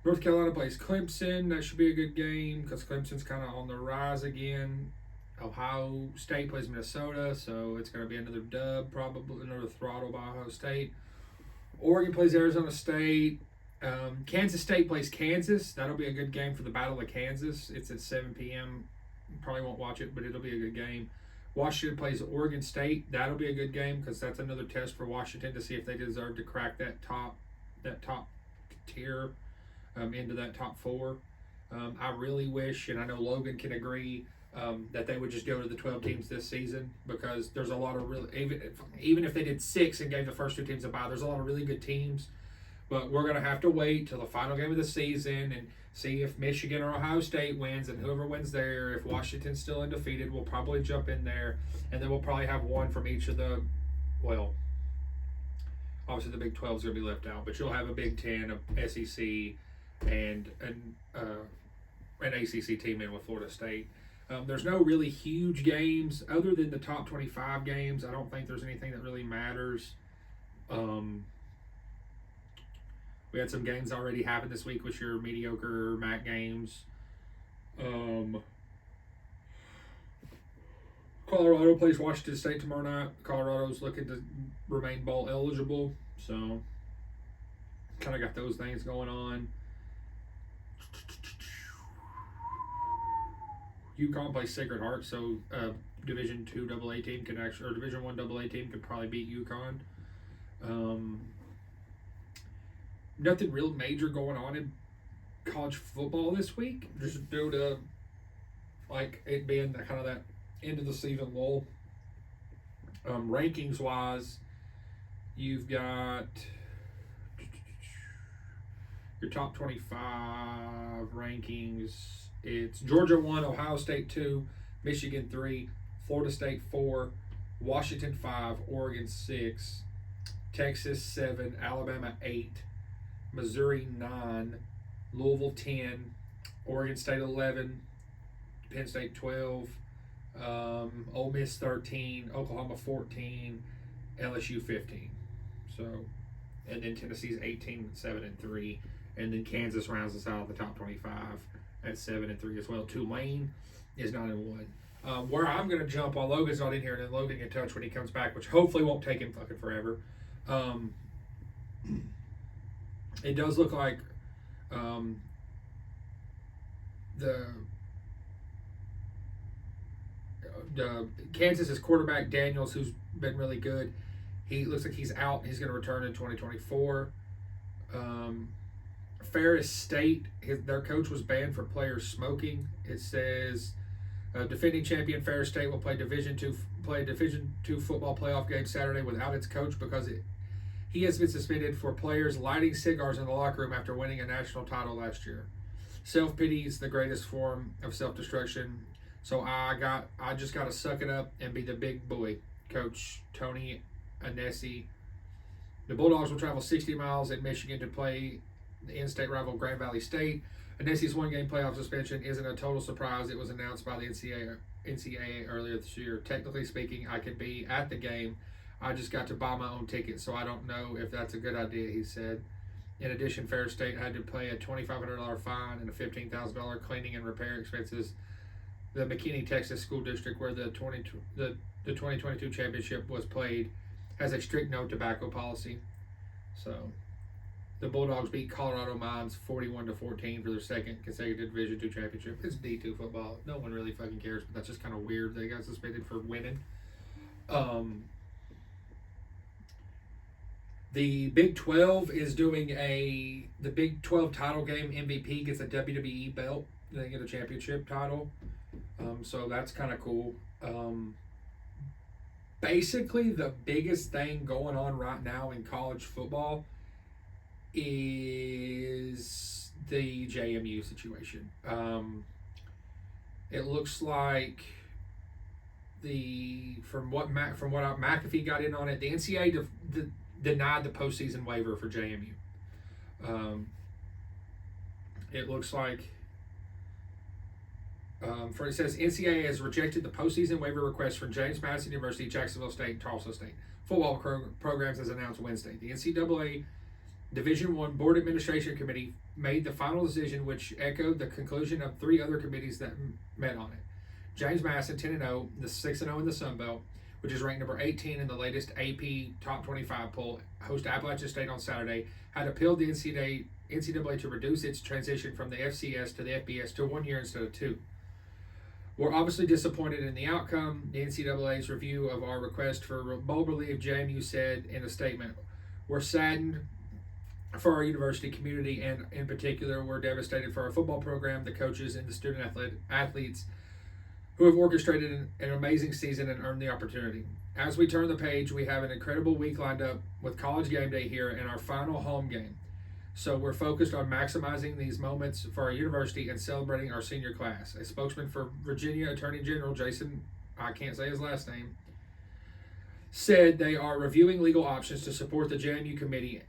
Speaker 1: North Carolina plays Clemson. That should be a good game because Clemson's kind of on the rise again. Ohio State plays Minnesota, so it's going to be another dub, probably another throttle by Ohio State. Oregon plays Arizona State. Kansas State plays Kansas. That'll be a good game for the Battle of Kansas. It's at 7 p.m. Probably won't watch it, but it'll be a good game. Washington plays Oregon State. That'll be a good game because that's another test for Washington to see if they deserve to crack that top tier into that top 4. I really wish, and I know Logan can agree, that they would just go to the 12 teams this season because there's a lot of really, even if they did 6 and gave the first 2 teams a bye, there's a lot of really good teams. But we're going to have to wait till the final game of the season and see if Michigan or Ohio State wins, and whoever wins there, if Washington's still undefeated, we'll probably jump in there, and then we'll probably have one from each of the, well, obviously the Big 12 is going to be left out, but you'll have a Big 10, a SEC, and an ACC team in with Florida State. There's no really huge games other than the top 25 games. I don't think there's anything that really matters. We had some games already happen this week, which are mediocre MAC games. Colorado plays Washington State tomorrow night. Colorado's looking to remain bowl eligible, so kind of got those things going on. UConn plays Sacred Heart, so Division II AA team could actually, or Division I AA team could probably beat UConn. Nothing real major going on in college football this week, just due to like it being kind of that end of the season lull. Rankings wise, you've got your top 25 rankings. It's Georgia 1, Ohio State 2, Michigan 3, Florida State 4, Washington 5, Oregon 6, Texas 7, Alabama 8, Missouri 9, Louisville 10, Oregon State 11, Penn State 12, Ole Miss 13, Oklahoma 14, LSU 15. So, and then Tennessee's 18, 7 and 3, and then Kansas rounds us out of the top 25 at 7 and 3 as well. Tulane is 9 and 1. Where I'm going to jump while Logan's not in here, and then Logan can touch when he comes back, which hopefully won't take him fucking forever. It does look like the Kansas's quarterback Daniels, who's been really good, he looks like he's out. He's going to return in 2024. Ferris State, their coach was banned for players smoking. It says defending champion Ferris State will play a Division II football playoff game Saturday without its coach because he has been suspended for players lighting cigars in the locker room after winning a national title last year. Self-pity is the greatest form of self-destruction. So I just got to suck it up and be the big boy, Coach Tony Anesi. The Bulldogs will travel 60 miles in Michigan to play the in-state rival Grand Valley State. Anesi's one-game playoff suspension isn't a total surprise. It was announced by the NCAA earlier this year. Technically speaking, I could be at the game. I just got to buy my own ticket, so I don't know if that's a good idea, he said. In addition, Ferris State had to pay a $2,500 fine and a $15,000 cleaning and repair expenses. The McKinney, Texas School District, where the 2022 championship was played, has a strict no tobacco policy. So, the Bulldogs beat Colorado Mines 41-14 for their second consecutive Division II championship. It's D2 football. No one really fucking cares, but that's just kind of weird. They got suspended for winning. The Big 12 is doing the Big 12 title game. MVP gets a WWE belt. They get a championship title. So that's kind of cool. Basically, the biggest thing going on right now in college football is the JMU situation. It looks like from what McAfee got in on it, the NCAA denied the postseason waiver for JMU. It looks like it says NCAA has rejected the postseason waiver request from James Madison University, Jacksonville State, and Tulsa State football programs as announced Wednesday. The NCAA Division I Board Administration Committee made the final decision, which echoed the conclusion of three other committees that met on it. James Madison 10-0, the 6-0 in the Sun Belt, which is ranked number 18 in the latest AP Top 25 poll, host Appalachian State on Saturday, had appealed the NCAA to reduce its transition from the FCS to the FBS to 1 year instead of 2. We're obviously disappointed in the outcome. The NCAA's review of our request for bowl relief, JMU said in a statement, we're saddened for our university community, and in particular, we're devastated for our football program, the coaches, and the student athletes who have orchestrated an amazing season and earned the opportunity. As we turn the page, we have an incredible week lined up with College Game Day here and our final home game. So we're focused on maximizing these moments for our university and celebrating our senior class. A spokesman for Virginia Attorney General Jason, I can't say his last name, said they are reviewing legal options to support the JMU community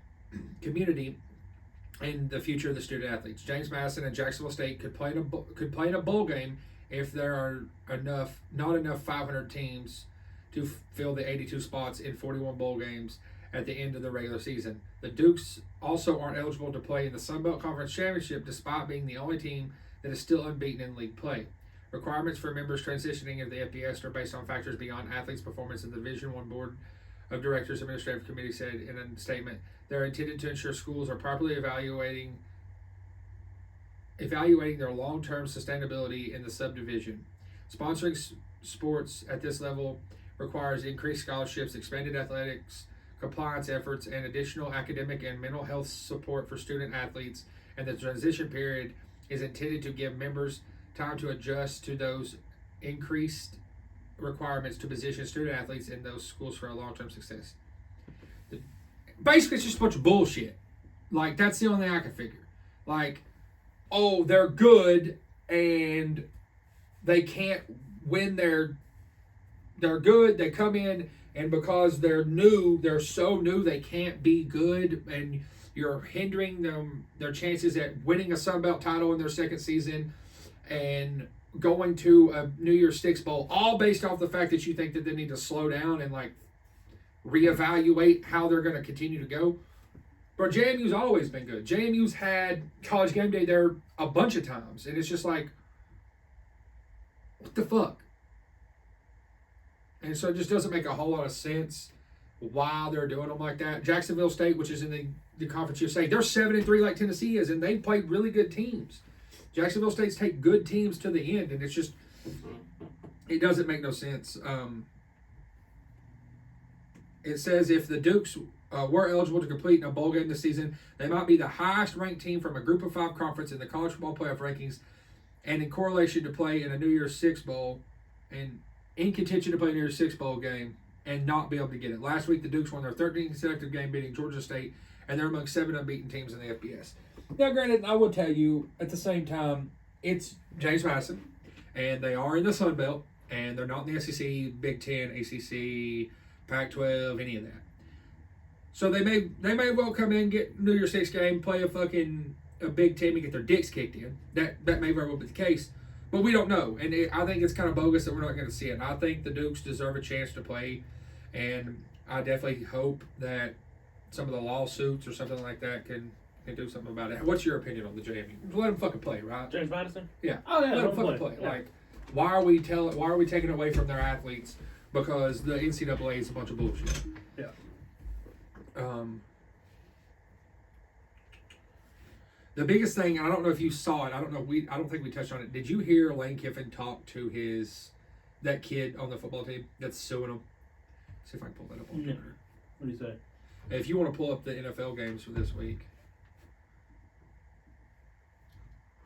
Speaker 1: and the future of the student athletes. James Madison and Jacksonville State could play in a bowl game if there are not enough 500 teams to fill the 82 spots in 41 bowl games at the end of the regular season. The Dukes also aren't eligible to play in the Sun Belt Conference Championship despite being the only team that is still unbeaten in league play. Requirements for members transitioning into the FBS are based on factors beyond athletes' performance in the Division I board of Directors Administrative Committee said in a statement, they're intended to ensure schools are properly evaluating their long-term sustainability in the subdivision. Sponsoring sports at this level requires increased scholarships, expanded athletics compliance efforts, and additional academic and mental health support for student athletes, and the transition period is intended to give members time to adjust to those increased requirements to position student athletes in those schools for a long-term success. Basically, it's just a bunch of bullshit. Like, that's the only thing I can figure. Like, oh, they're good and they can't win they're good, they come in, and because they're so new, they can't be good, and you're hindering them their chances at winning a Sun Belt title in their second season and going to a New Year's Six Bowl, all based off the fact that you think that they need to slow down and like reevaluate how they're going to continue to go. But JMU's always been good. JMU's had College Game Day there a bunch of times, and it's just like, what the fuck? And so it just doesn't make a whole lot of sense why they're doing them like that. Jacksonville State, which is in the Conference USA, they're 7-3 like Tennessee is, and they played really good teams. Jacksonville State's take good teams to the end, and it's just, it doesn't make no sense. It says if the Dukes were eligible to compete in a bowl game this season, they might be the highest ranked team from a Group of 5 conference in the college football playoff rankings, and in correlation to play in a New Year's Six Bowl, and in contention to play a New Year's Six Bowl game and not be able to get it. Last week, the Dukes won their 13th consecutive game, beating Georgia State, and they're among 7 unbeaten teams in the FBS. Now, granted, I will tell you, at the same time, it's James Madison, and they are in the Sun Belt, and they're not in the SEC, Big Ten, ACC, Pac-12, any of that. So they may well come in, get New Year's Six game, play a big team, and get their dicks kicked in. That may very well be the case. But we don't know, and I think it's kind of bogus that we're not going to see it. And I think the Dukes deserve a chance to play, and I definitely hope that some of the lawsuits or something like that can do something about it. What's your opinion on the JMU? Let them fucking play, right?
Speaker 2: James Madison?
Speaker 1: Yeah.
Speaker 2: Oh, yeah.
Speaker 1: Let them fucking play.
Speaker 2: Yeah.
Speaker 1: Like, why are we taking away from their athletes because the NCAA is a bunch of bullshit?
Speaker 2: Yeah.
Speaker 1: The biggest thing, I don't know if you saw it. I don't think we touched on it. Did you hear Lane Kiffin talk to that kid on the football team that's suing him? See if I can pull that up on Twitter.
Speaker 2: What do you say?
Speaker 1: If you want to pull up the NFL games for this week.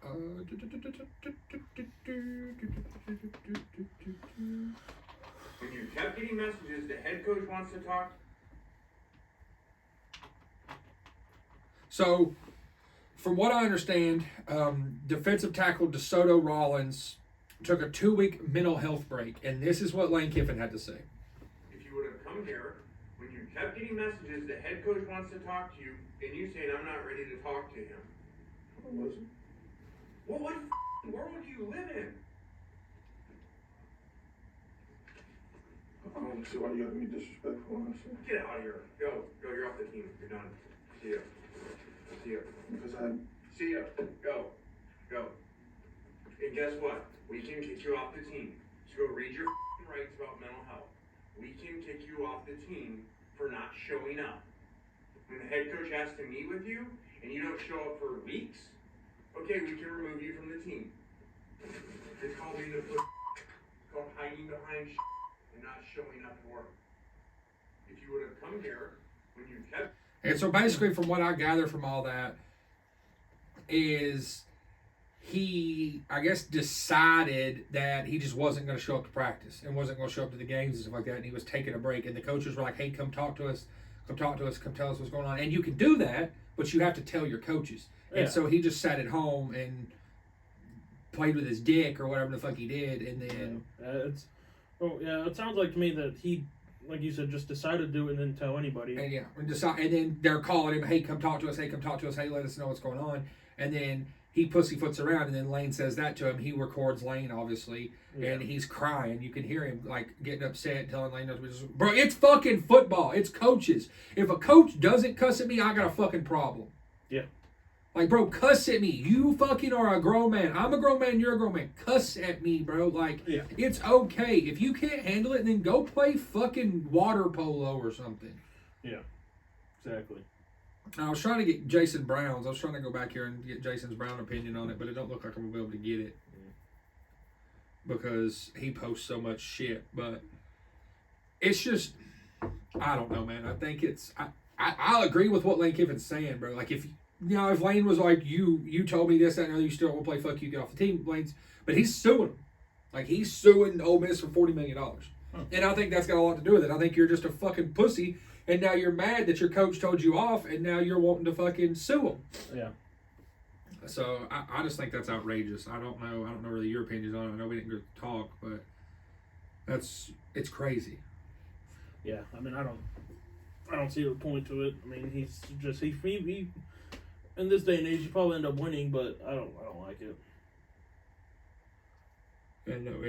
Speaker 3: When you kept getting messages, the head coach wants to talk.
Speaker 1: So, from what I understand, defensive tackle DeSoto Rollins took a 2-week mental health break, and this is what Lane Kiffin had to say.
Speaker 3: If you would have come here, when you kept getting messages, the head coach wants to talk to you, and you saying, I'm not ready to talk to him. I wasn't. Well, what world do you live in?
Speaker 4: I don't see why you gotta be disrespectful, honestly.
Speaker 3: Get out of here. Go, you're off the team. You're done. See ya.
Speaker 4: Because
Speaker 3: See ya. Go. And guess what? We can kick you off the team. So go read your rights about mental health. We can kick you off the team for not showing up. When the head coach has to meet with you and you don't show up for weeks, okay, we can remove you from the team. It's called being the called hiding behind and not showing up to work. If you would have come here when you kept.
Speaker 1: And so basically from what I gather from all that is he, I guess, decided that he just wasn't going to show up to practice and wasn't going to show up to the games and stuff like that, and he was taking a break. And the coaches were like, hey, come talk to us, come tell us what's going on. And you can do that, but you have to tell your coaches.
Speaker 2: Yeah.
Speaker 1: And so he just sat at home and played with his dick or whatever the fuck he did, and then...
Speaker 2: it sounds like to me that he, like you said, just decided to do it and didn't tell anybody.
Speaker 1: And then they're calling him, hey, come talk to us, hey, let us know what's going on. And then he pussyfoots around, and then Lane says that to him. He records Lane, obviously, and he's crying. You can hear him, like, getting upset, telling Lane, bro, it's fucking football. It's coaches. If a coach doesn't cuss at me, I got a fucking problem.
Speaker 2: Yeah.
Speaker 1: Like, bro, cuss at me. You fucking are a grown man. I'm a grown man. You're a grown man. Cuss at me, bro. Like,
Speaker 2: Yeah.
Speaker 1: it's okay. If you can't handle it, then go play fucking water polo or something.
Speaker 2: Yeah, exactly.
Speaker 1: I was trying to get Jason Brown's. I was trying to go back here and get Jason's Brown opinion on it, but it don't look like I'm going to be able to get it. Because he posts so much shit. But it's just, I don't know, man. I think it's, I agree with what Lane Kiffin's saying, bro. Like, if Lane was like, you told me this, that, and other, you still don't want to play, fuck you, get off the team, Lane's, but he's suing him. Like, he's suing Ole Miss for $40 million. And I think that's got a lot to do with it. I think you're just a fucking pussy, and now you're mad that your coach told you off, and now you're wanting to fucking sue him.
Speaker 2: Yeah.
Speaker 1: So I just think that's outrageous. I don't know really your opinions on it. I know we didn't get to talk, but it's crazy.
Speaker 2: Yeah, I mean, I don't see the point to it. I mean, he's just he in this day and age, he probably end up winning, but I don't like it.
Speaker 1: Yeah, no,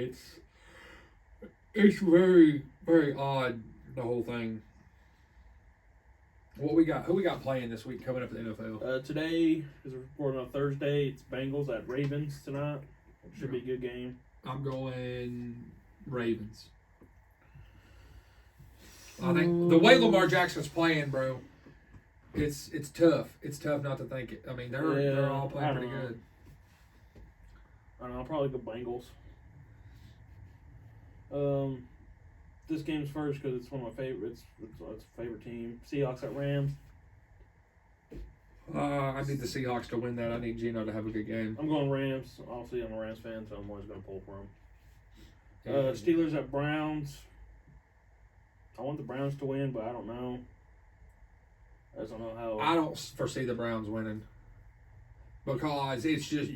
Speaker 1: it's very, very odd, the whole thing. Who we got playing this week coming up in the NFL?
Speaker 2: Today, because we're recording on Thursday, it's Bengals at Ravens tonight. It should be a good game.
Speaker 1: I'm going Ravens. I think the way Lamar Jackson's playing, bro, it's tough. It's tough not to think it. I mean, they're all playing pretty good.
Speaker 2: I don't know. I'll probably go Bengals. This game's first because it's one of my favorites. It's a favorite team. Seahawks at Rams.
Speaker 1: I need the Seahawks to win that. I need Geno to have a good game.
Speaker 2: I'm going Rams. Obviously, I'm a Rams fan, so I'm always going to pull for them. Steelers at Browns. I want the Browns to win, but I don't know. I just don't know how.
Speaker 1: I don't foresee the Browns winning because it's just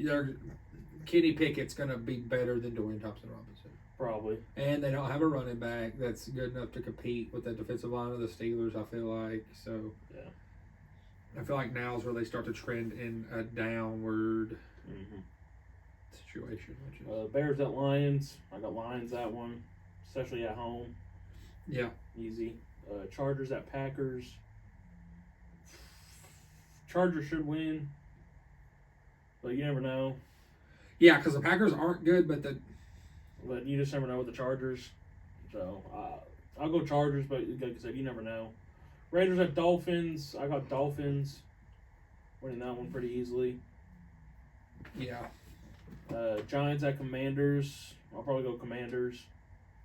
Speaker 1: Kenny Pickett's going to be better than Dwayne Thompson-Robinson.
Speaker 2: Probably.
Speaker 1: And they don't have a running back that's good enough to compete with the defensive line of the Steelers, I feel like. So,
Speaker 2: yeah.
Speaker 1: I feel like now's where they start to trend in a downward situation.
Speaker 2: Bears at Lions. I got Lions that one, especially at home.
Speaker 1: Yeah.
Speaker 2: Easy. Chargers at Packers. Chargers should win, but you never know.
Speaker 1: Yeah, because the Packers aren't good, but
Speaker 2: you just never know with the Chargers. So, I'll go Chargers, but like I said, you never know. Raiders at Dolphins. I got Dolphins winning that one pretty easily.
Speaker 1: Yeah.
Speaker 2: Giants at Commanders. I'll probably go Commanders.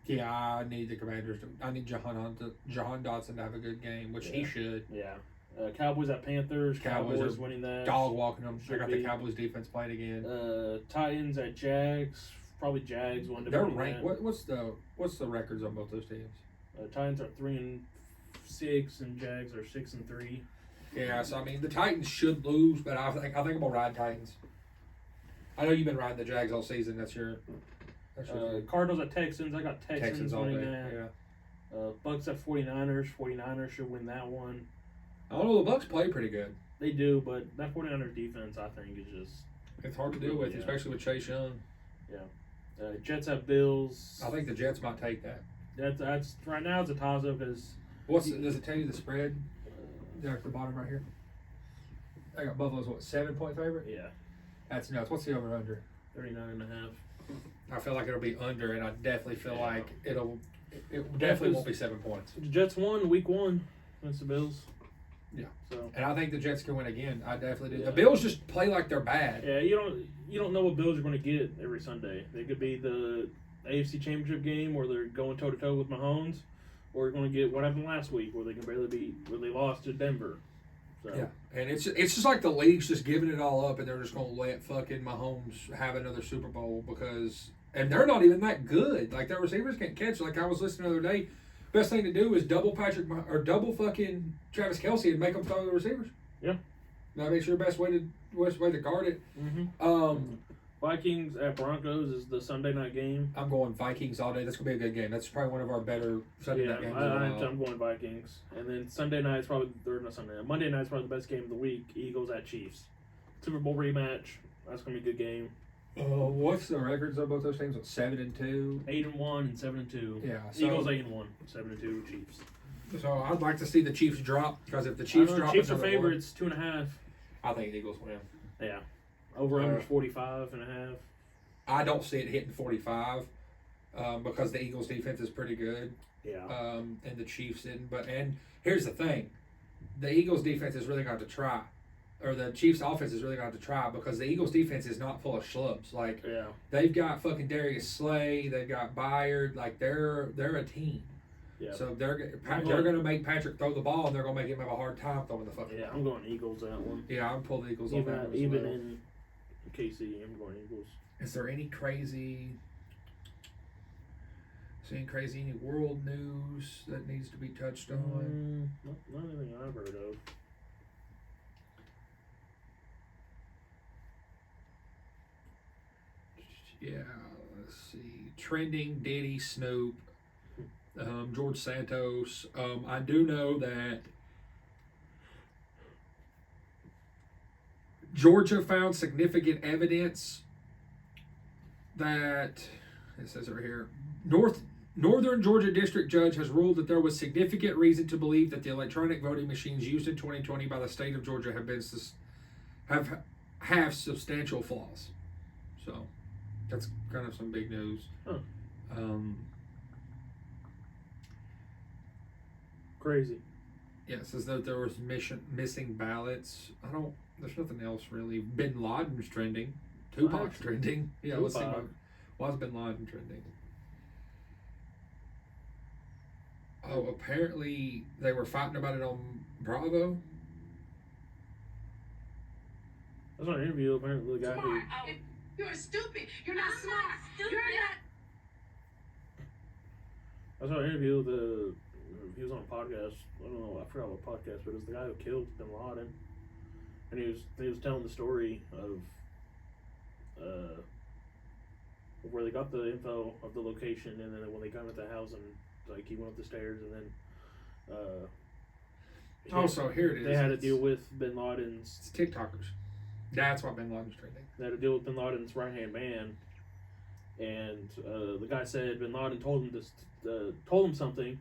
Speaker 1: Yeah, I need the Commanders. I need Jahan Dotson to have a good game, which he should.
Speaker 2: Yeah. Cowboys at Panthers. Cowboys winning that.
Speaker 1: Dog walking them. I got the Cowboys defense playing again.
Speaker 2: Titans at Jags. Probably Jags won.
Speaker 1: They're ranked. What's the records on both those teams?
Speaker 2: Titans are 3-6, and Jags are 6-3.
Speaker 1: Yeah, so I mean the Titans should lose, but I think I'm gonna ride Titans. I know you've been riding the Jags all season. That's your
Speaker 2: Cardinals at Texans. I got Texans
Speaker 1: all
Speaker 2: winning
Speaker 1: day.
Speaker 2: that. Yeah. Bucks at 49ers. 49ers should win that one.
Speaker 1: I don't know. The Bucks play pretty good.
Speaker 2: They do, but that 49ers defense, I think, is just...
Speaker 1: It's hard to deal with, especially with Chase Young.
Speaker 2: Yeah. Jets at Bills.
Speaker 1: I think the Jets might take that.
Speaker 2: That's right now it's a toss-up because...
Speaker 1: Does it tell you the spread? Down at the bottom right here. I got Buffalo's 7-point favorite?
Speaker 2: Yeah.
Speaker 1: That's nuts. What's the over-under?
Speaker 2: 39.5.
Speaker 1: I feel like it'll be under, and I definitely feel like it definitely won't be 7 points.
Speaker 2: The Jets won week 1 against the Bills.
Speaker 1: Yeah.
Speaker 2: So.
Speaker 1: And I think the Jets can win again. I definitely do.
Speaker 2: Yeah.
Speaker 1: The Bills just play like they're bad.
Speaker 2: Yeah, you don't know what Bills are going to get every Sunday. They could be the AFC Championship game where they're going toe to toe with Mahomes, or you're going to get what happened last week where they can barely beat where they lost to Denver. So.
Speaker 1: Yeah, and it's just like the league's just giving it all up, and they're just going to let fucking Mahomes have another Super Bowl and they're not even that good. Like their receivers can't catch. Like I was listening the other day. Best thing to do is double fucking Travis Kelce and make them throw the receivers.
Speaker 2: Yeah.
Speaker 1: That makes your best way to guard it.
Speaker 2: Mm-hmm. Vikings at Broncos is the Sunday night game.
Speaker 1: I'm going Vikings all day. That's gonna be a good game. That's probably one of our better Sunday night games.
Speaker 2: I'm going Vikings, and then Monday night's probably the best game of the week. Eagles at Chiefs, Super Bowl rematch. That's gonna be a good game.
Speaker 1: What's the records of both those teams? 7-2,
Speaker 2: 8-1, and 7-2.
Speaker 1: Yeah, so,
Speaker 2: Eagles 8-1, 7-2 Chiefs.
Speaker 1: So I'd like to see the Chiefs drop because if the Chiefs drop,
Speaker 2: Chiefs are favorites 2.5.
Speaker 1: I think Eagles win.
Speaker 2: Yeah. Over under 45.5.
Speaker 1: I don't see it hitting 45 because the Eagles' defense is pretty good.
Speaker 2: Yeah.
Speaker 1: And the Chiefs didn't. And here's the thing. The Eagles' defense is really going to have to try. Or the Chiefs' offense is really going to have to try because the Eagles' defense is not full of schlubs. Like, they've got fucking Darius Slay. They've got Byard. Like, they're a team.
Speaker 2: Yeah.
Speaker 1: So they're going to make Patrick throw the ball, and they're going to make him have a hard time throwing the fucking ball.
Speaker 2: I'm going Eagles that one.
Speaker 1: Yeah, I'm pulling the Eagles on that one.
Speaker 2: Even in KC, I'm going Eagles.
Speaker 1: Is there any any world news that needs to be touched on?
Speaker 2: Not anything I've heard of.
Speaker 1: Yeah, let's see. Trending Diddy, Snoop, George Santos. I do know that Georgia found significant evidence that, it says over here, Northern Georgia District Judge has ruled that there was significant reason to believe that the electronic voting machines used in 2020 by the state of Georgia have substantial flaws. So that's kind of some big news.
Speaker 2: Huh. Crazy.
Speaker 1: Yeah, it says that there was missing ballots. There's nothing else really. Bin Laden's trending. Tupac's trending. Yeah, let's see. Why is Bin Laden trending? Oh, apparently they were fighting about it on Bravo.
Speaker 2: I saw an interview. Apparently, the guy who.
Speaker 5: You're stupid. You're not smart. You're not.
Speaker 2: I saw an interview with he was on a podcast. I don't know. I forgot what podcast, but it was the guy who killed Bin Laden, and he was telling the story of where they got the info of the location, and then when they got at the house, and like he went up the stairs, and then
Speaker 1: So here it is.
Speaker 2: They had to deal with Bin Laden's.
Speaker 1: It's TikTokers. That's why Bin Laden's trending.
Speaker 2: They had to deal with Bin Laden's right-hand man, and the guy said Bin Laden told him something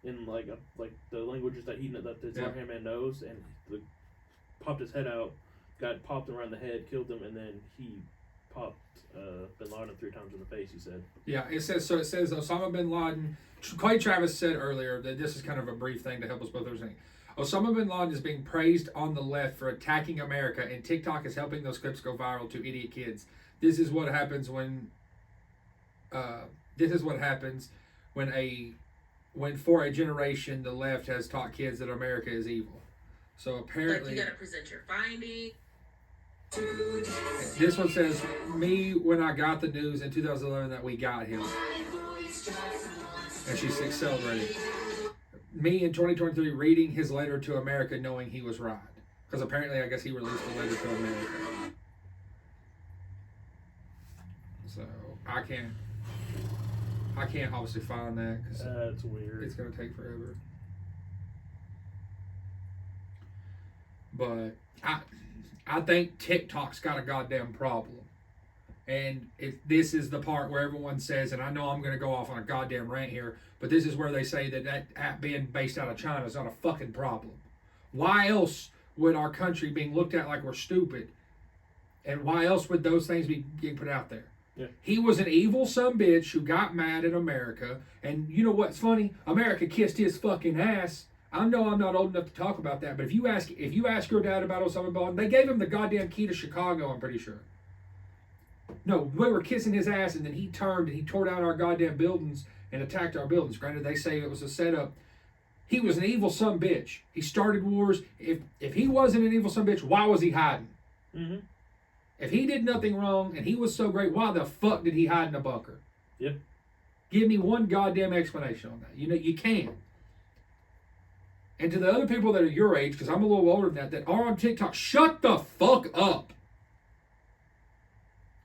Speaker 2: in like the languages that his right-hand man knows, and popped his head out, got popped around the head, killed him, and then he popped Bin Laden 3 times in the face. He said. Yeah,
Speaker 1: it says Osama Bin Laden. Clay Travis said earlier that this is kind of a brief thing to help us both understand. Osama Bin Laden is being praised on the left for attacking America, and TikTok is helping those clips go viral to idiot kids. This is what happens when for a generation the left has taught kids that America is evil. So apparently,
Speaker 5: you gotta present your findings.
Speaker 1: This one says, me when I got the news in 2011 that we got him, and she's celebrating. Me in 2023 reading his letter to America knowing he was right. Because apparently, I guess he released a letter to America. So, I can't obviously find that because
Speaker 2: that's weird.
Speaker 1: It's going to take forever. But I think TikTok's got a goddamn problem. And this is the part where everyone says, and I know I'm going to go off on a goddamn rant here, but this is where they say that app being based out of China is not a fucking problem. Why else would our country being looked at like we're stupid? And why else would those things be being put out there?
Speaker 2: Yeah.
Speaker 1: He was an evil sumbitch who got mad at America. And you know what's funny? America kissed his fucking ass. I know I'm not old enough to talk about that, but if you ask your dad about Osama Bin Laden, they gave him the goddamn key to Chicago, I'm pretty sure. No, we were kissing his ass, and then he turned and he tore down our goddamn buildings and attacked our buildings. Granted, they say it was a setup. He was an evil sumbitch. He started wars. If he wasn't an evil sumbitch, why was he hiding?
Speaker 2: Mm-hmm.
Speaker 1: If he did nothing wrong and he was so great, why the fuck did he hide in a bunker?
Speaker 2: Yep.
Speaker 1: Give me one goddamn explanation on that. You know, you can't. And to the other people that are your age, because I'm a little older than that are on TikTok, shut the fuck up.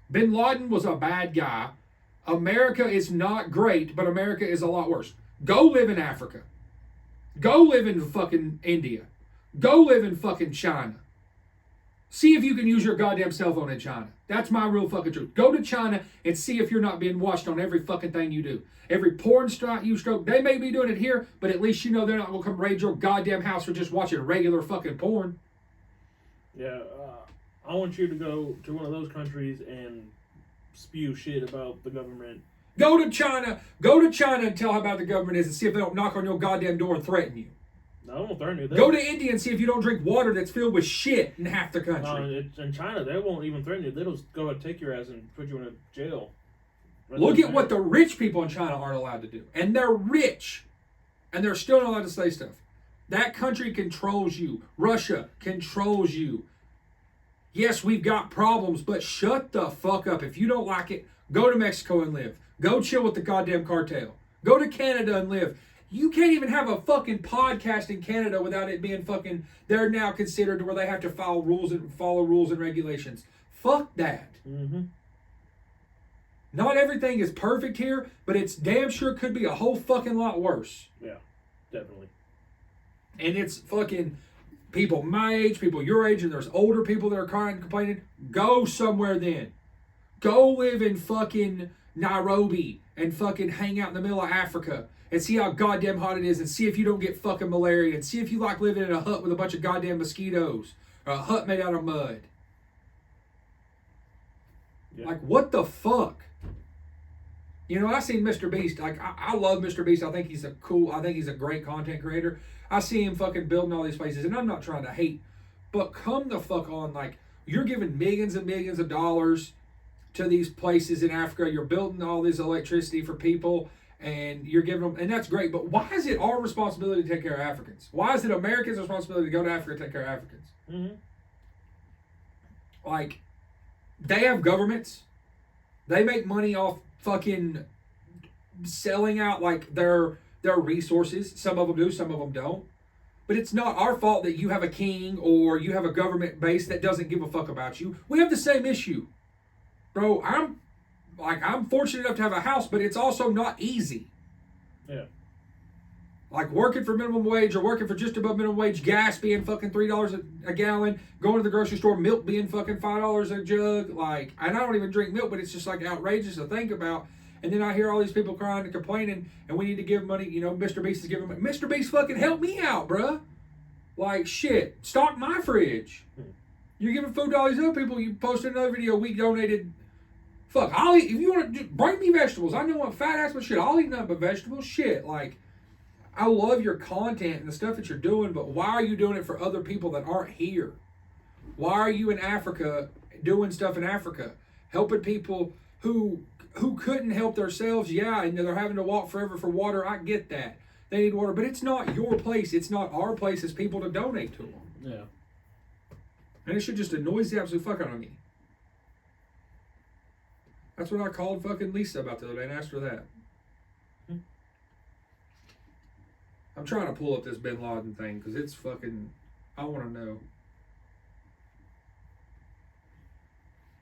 Speaker 1: Bin Laden was a bad guy. America is not great, but America is a lot worse. Go live in Africa. Go live in fucking India. Go live in fucking China. See if you can use your goddamn cell phone in China. That's my real fucking truth. Go to China and see if you're not being watched on every fucking thing you do. Every porn strike you stroke, they may be doing it here, but at least you know they're not going to come raid your goddamn house for just watching regular fucking porn.
Speaker 2: Yeah, I want you to go to one of those countries and spew shit about the government.
Speaker 1: Go to China. Go to China and tell how bad the government is and see if they don't knock on your goddamn door and threaten you.
Speaker 2: No, I won't threaten you.
Speaker 1: Go to India and see if you don't drink water that's filled with shit in half the country.
Speaker 2: In China, they won't even threaten you. They'll just go and take your ass and put you in a jail.
Speaker 1: Look at what the rich people in China aren't allowed to do. And they're rich. And they're still not allowed to say stuff. That country controls you. Russia controls you. Yes, we've got problems, but shut the fuck up. If you don't like it, go to Mexico and live. Go chill with the goddamn cartel. Go to Canada and live. You can't even have a fucking podcast in Canada without it being fucking... They're now considered where they have to follow rules and regulations. Fuck that.
Speaker 2: Mm-hmm.
Speaker 1: Not everything is perfect here, but it's damn sure could be a whole fucking lot worse.
Speaker 2: Yeah, definitely.
Speaker 1: And it's fucking people my age, people your age, and there's older people that are crying and complaining. Go somewhere then. Go live in fucking Nairobi and fucking hang out in the middle of Africa and see how goddamn hot it is and see if you don't get fucking malaria and see if you like living in a hut with a bunch of goddamn mosquitoes or a hut made out of mud. Yeah. Like, what the fuck? You know, I seen Mr. Beast. Like, I love Mr. Beast. I think he's a great content creator. I see him fucking building all these places, and I'm not trying to hate, but come the fuck on. Like, you're giving millions and millions of dollars to these places in Africa. You're building all this electricity for people, and you're giving them, and that's great. But why is it our responsibility to take care of Africans? Why is it Americans' responsibility to go to Africa and take care of Africans?
Speaker 2: Mm-hmm.
Speaker 1: Like, they have governments. They make money off fucking selling out like their resources. Some of them do, some of them don't. But it's not our fault that you have a king or you have a government base that doesn't give a fuck about you. We have the same issue. Bro, I'm fortunate enough to have a house, but it's also not easy.
Speaker 2: Yeah.
Speaker 1: Like working for minimum wage or working for just above minimum wage, gas being fucking $3 a gallon, going to the grocery store, milk being fucking $5 a jug. Like, and I don't even drink milk, but it's just like outrageous to think about. And then I hear all these people crying and complaining, and we need to give money. You know, Mr. Beast is giving money. Mr. Beast fucking help me out, bruh. Like, shit, stock my fridge. You're giving food to all these other people. You posted another video, we donated. Fuck, I'll eat. If you want to, bring me vegetables. I know I'm fat ass, but shit, I'll eat nothing but vegetables. Shit, like, I love your content and the stuff that you're doing, but why are you doing it for other people that aren't here? Why are you in Africa doing stuff in Africa? Helping people who couldn't help themselves, yeah, and they're having to walk forever for water. I get that. They need water, but it's not your place. It's not our place as people to donate to them.
Speaker 2: Yeah.
Speaker 1: And it should just annoys the absolute fuck out of me. That's what I called fucking Lisa about the other day and asked her that. I'm trying to pull up this Bin Laden thing because it's fucking... I want to know.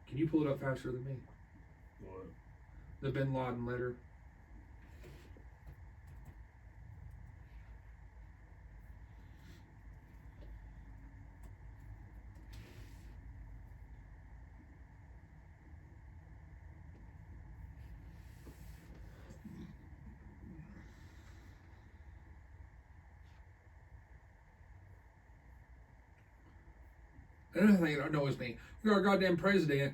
Speaker 1: Can you pull it up faster than me?
Speaker 2: What?
Speaker 1: The Bin Laden letter. Another thing that annoys me, we got our goddamn president.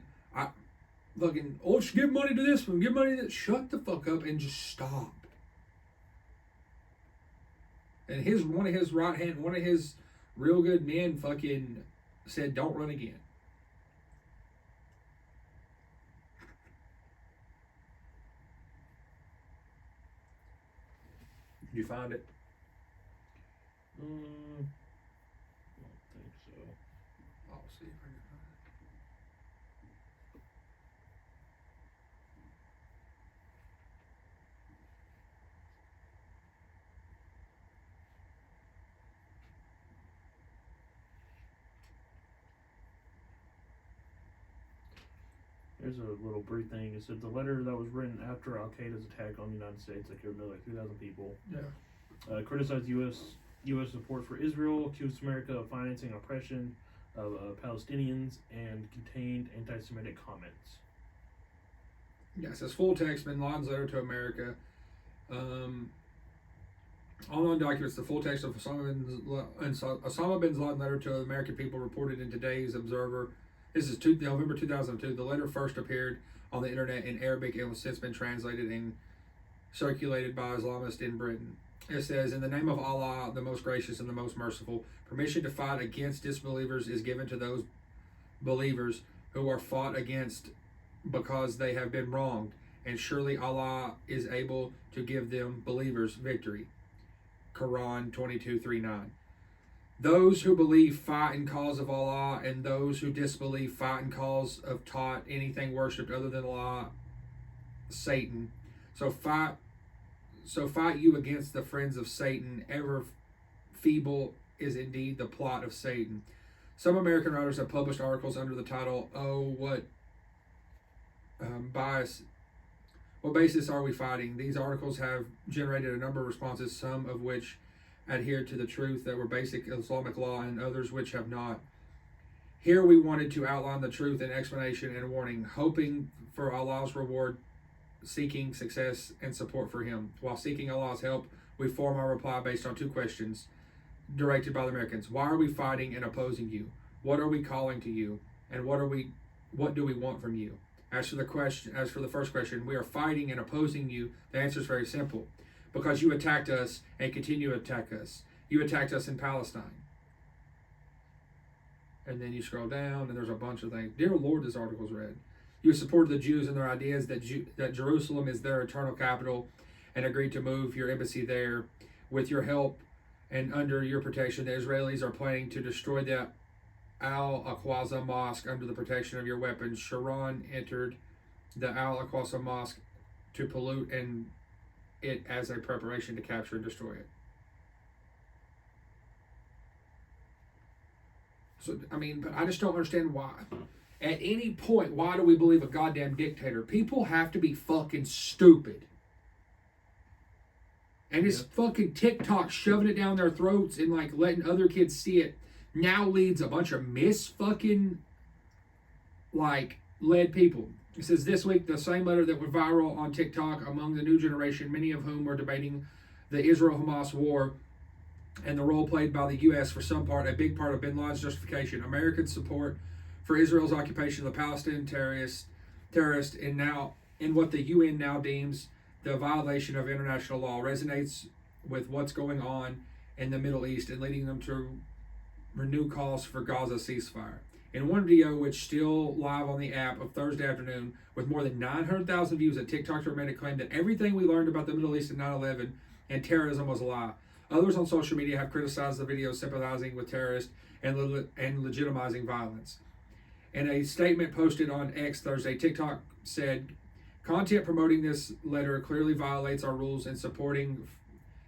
Speaker 1: Just give money to this one, give money to that. Shut the fuck up and just stop. And one of his real good men fucking said, don't run again. Did you find it?
Speaker 2: I don't think so.
Speaker 1: I'll see if I can find it.
Speaker 2: Here's a little brief thing. It said the letter that was written after Al Qaeda's attack on the United States that killed nearly 3,000 people.
Speaker 1: Yeah.
Speaker 2: Criticized U.S. support for Israel, accused America of financing oppression of Palestinians, and contained anti-Semitic comments.
Speaker 1: Yeah, it says full text, Bin Laden's letter to America. Online documents the full text of Osama bin Laden letter to the American people reported in today's Observer. This is November 2002. The letter first appeared on the internet in Arabic and has since been translated and circulated by Islamists in Britain. It says, in the name of Allah, the most gracious and the most merciful, permission to fight against disbelievers is given to those believers who are fought against because they have been wronged, and surely Allah is able to give them, believers, victory. Quran 22:3-9. Those who believe fight in cause of Allah, and those who disbelieve fight in cause of taught anything worshipped other than Allah, Satan. So fight you against the friends of Satan. Ever feeble is indeed the plot of Satan. Some American writers have published articles under the title, "Oh, what basis are we fighting?" These articles have generated a number of responses, some of which adhere to the truth that were basic Islamic law and others which have not. Here we wanted to outline the truth and explanation and warning, hoping for Allah's reward, seeking success and support for Him. While seeking Allah's help, we form our reply based on two questions directed by the Americans. Why are we fighting and opposing you? What are we calling to you? And what do we want from you? As for the first question, we are fighting and opposing you. The answer is very simple. Because you attacked us and continue to attack us. You attacked us in Palestine. And then you scroll down and there's a bunch of things. Dear Lord, this article's read. You supported the Jews and their ideas that Jerusalem is their eternal capital and agreed to move your embassy there. With your help and under your protection, the Israelis are planning to destroy the Al-Aqsa Mosque under the protection of your weapons. Sharon entered the Al-Aqsa Mosque to pollute it as a preparation to capture and destroy it. So, but I just don't understand why. At any point, why do we believe a goddamn dictator? People have to be fucking stupid. And this fucking TikTok shoving it down their throats and letting other kids see it now leads a bunch of led people. It says this week, the same letter that went viral on TikTok among the new generation, many of whom were debating the Israel-Hamas war and the role played by the U.S. for some part, a big part of bin Laden's justification. American support for Israel's occupation of the Palestinian terrorists in what the UN now deems the violation of international law resonates with what's going on in the Middle East and leading them to renew calls for Gaza ceasefire. In one video, which still live on the app of Thursday afternoon, with more than 900,000 views, a TikToker made a claim that everything we learned about the Middle East in 9/11 and terrorism was a lie. Others on social media have criticized the video, sympathizing with terrorists and legitimizing violence. In a statement posted on X Thursday, TikTok said, content promoting this letter clearly violates our rules in supporting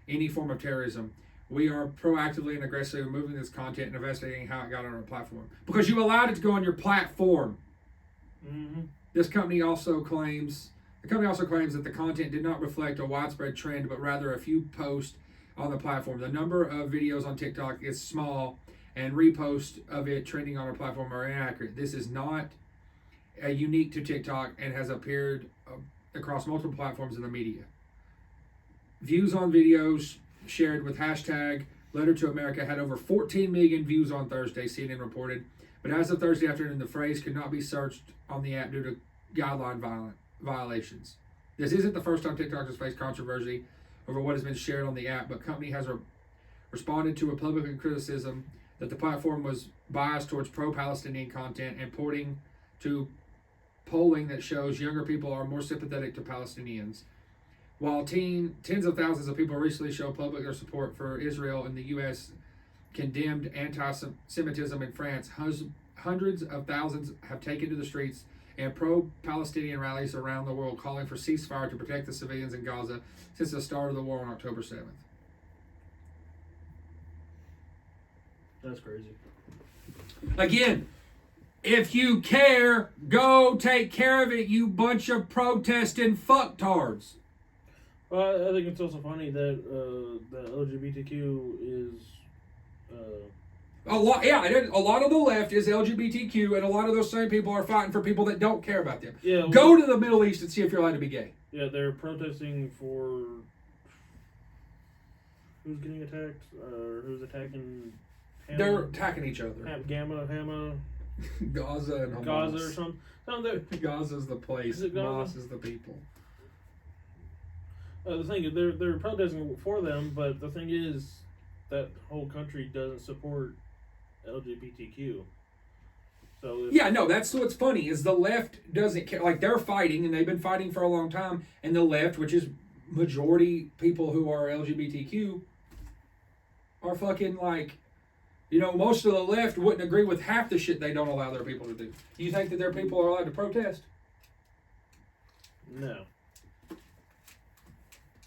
Speaker 1: any form of terrorism. We are proactively and aggressively removing this content and investigating how it got on our platform. Because you allowed it to go on your platform.
Speaker 2: Mm-hmm.
Speaker 1: The company also claims that the content did not reflect a widespread trend, but rather a few posts on the platform. The number of videos on TikTok is small, and reposts of it trending on our platform are inaccurate. This is not unique to TikTok and has appeared across multiple platforms in the media. Views on videos shared with hashtag Letter to America had over 14 million views on Thursday, CNN reported. But as of Thursday afternoon, the phrase could not be searched on the app due to guideline violations. This isn't the first time TikTok has faced controversy over what has been shared on the app, but company has responded to Republican criticism that the platform was biased towards pro-Palestinian content and pointing to polling that shows younger people are more sympathetic to Palestinians. While tens of thousands of people recently showed public their support for Israel in the U.S., condemned anti-Semitism in France, hundreds of thousands have taken to the streets and pro-Palestinian rallies around the world calling for ceasefire to protect the civilians in Gaza since the start of the war on October 7th.
Speaker 2: That's crazy.
Speaker 1: Again, if you care, go take care of it, you bunch of protesting fucktards.
Speaker 2: Well, I think it's also funny that the LGBTQ is
Speaker 1: a lot of the left is LGBTQ, and a lot of those same people are fighting for people that don't care about them.
Speaker 2: Yeah,
Speaker 1: go to the Middle East and see if you're allowed to be gay.
Speaker 2: Yeah, they're protesting for who's getting attacked or who's attacking?
Speaker 1: They're attacking each other.
Speaker 2: Hama,
Speaker 1: Gaza and Hamas.
Speaker 2: Gaza or something.
Speaker 1: Gaza's the place.
Speaker 2: Is it Gaza?
Speaker 1: Hamas is the people.
Speaker 2: The thing is, they're protesting for them, but the thing is, that whole country doesn't support LGBTQ. So
Speaker 1: Yeah, no, that's what's funny is the left doesn't care. Like they're fighting, and they've been fighting for a long time, and the left, which is majority people who are LGBTQ, are fucking like, you know, most of the left wouldn't agree with half the shit they don't allow their people to do. Do you think that their people are allowed to protest?
Speaker 2: No.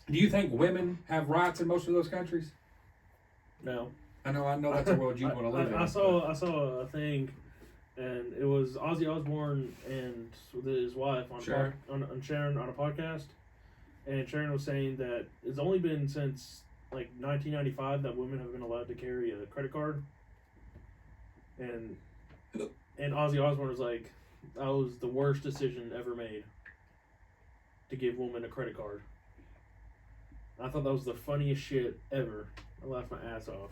Speaker 1: Do you think women have rights in most of those countries?
Speaker 2: No.
Speaker 1: I know that's a world you want to live in.
Speaker 2: I saw a thing, and it was Ozzy Osbourne and his wife on
Speaker 1: Sharon.
Speaker 2: on Sharon on a podcast, and Sharon was saying that it's only been since like 1995 that women have been allowed to carry a credit card, and Ozzy Osbourne was like, that was the worst decision ever made to give women a credit card. I thought that was the funniest shit ever. I laughed my ass off.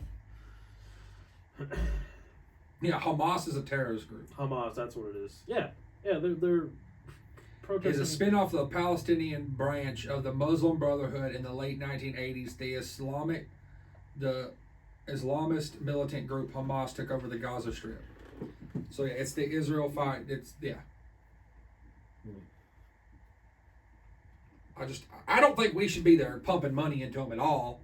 Speaker 1: Yeah, Hamas is a terrorist group.
Speaker 2: Hamas, that's what it is. Yeah, they're protesting.
Speaker 1: Is a spin-off of the Palestinian branch of the Muslim Brotherhood in the late 1980s. The Islamist militant group Hamas took over the Gaza Strip. So yeah, it's the Israel fight. I don't think we should be there pumping money into them at all.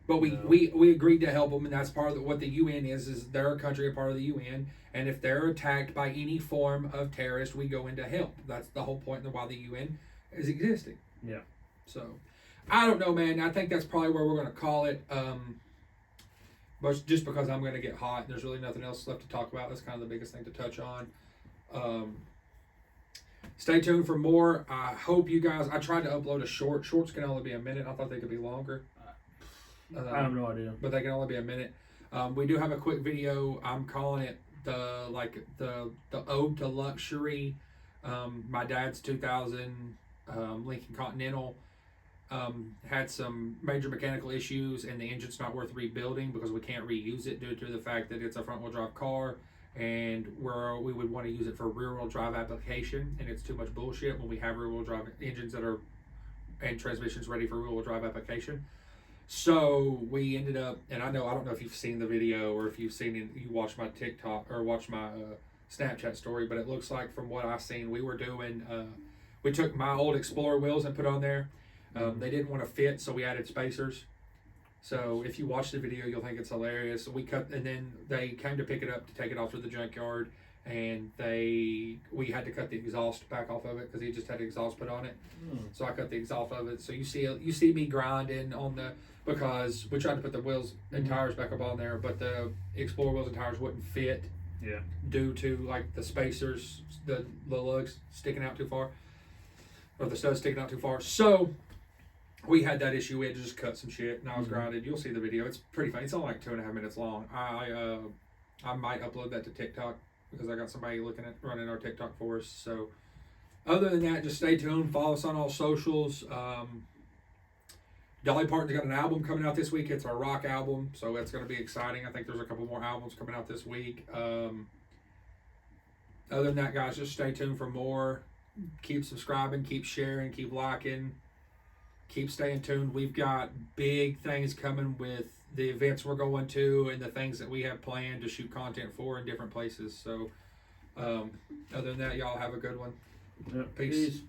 Speaker 1: But we agreed to help them, and that's part of what the UN is they're a country, a part of the UN, and if they're attacked by any form of terrorist, we go in to help. That's the whole point of why the UN is existing.
Speaker 2: Yeah.
Speaker 1: So, I don't know, man. I think that's probably where we're going to call it. But just because I'm going to get hot, there's really nothing else left to talk about. That's kind of the biggest thing to touch on. Stay tuned for more. I hope you guys. I tried to upload a short. Shorts can only be a minute. I thought they could be longer.
Speaker 2: I have no idea.
Speaker 1: But they can only be a minute. We do have a quick video. I'm calling it the Ode to Luxury. My dad's 2000 Lincoln Continental had some major mechanical issues, and the engine's not worth rebuilding because we can't reuse it due to the fact that it's a front-wheel drive car, and we would want to use it for rear-wheel drive application, and it's too much bullshit when we have rear-wheel drive engines that are and transmissions ready for rear-wheel drive application. So we ended up, and I don't know if you've seen the video or if you've seen it, you watched my TikTok or watched my Snapchat story, but it looks like from what I've seen, we were doing, we took my old Explorer wheels and put on there. They didn't want to fit, so we added spacers. So if you watch the video, you'll think it's hilarious. We cut, and then they came to pick it up to take it off to the junkyard, and we had to cut the exhaust back off of it because he just had exhaust put on it. So I cut the exhaust of it. So you see me grinding on because we tried to put the wheels and tires back up on there, but the Explorer wheels and tires wouldn't fit.
Speaker 2: Yeah.
Speaker 1: Due to like the spacers, the lugs sticking out too far, or the studs sticking out too far. So we had that issue. We had to just cut some shit, and I was grinded. You'll see the video. It's pretty funny. It's only like 2.5 minutes long. I might upload that to TikTok because I got somebody running our TikTok for us. So other than that, just stay tuned. Follow us on all socials. Dolly Parton's got an album coming out this week. It's our rock album, so that's going to be exciting. I think there's a couple more albums coming out this week. Other than that, guys, just stay tuned for more. Keep subscribing, keep sharing, keep liking, keep staying tuned. We've got big things coming with the events we're going to and the things that we have planned to shoot content for in different places. So other than that, y'all have a good one.
Speaker 2: Yep.
Speaker 1: Peace.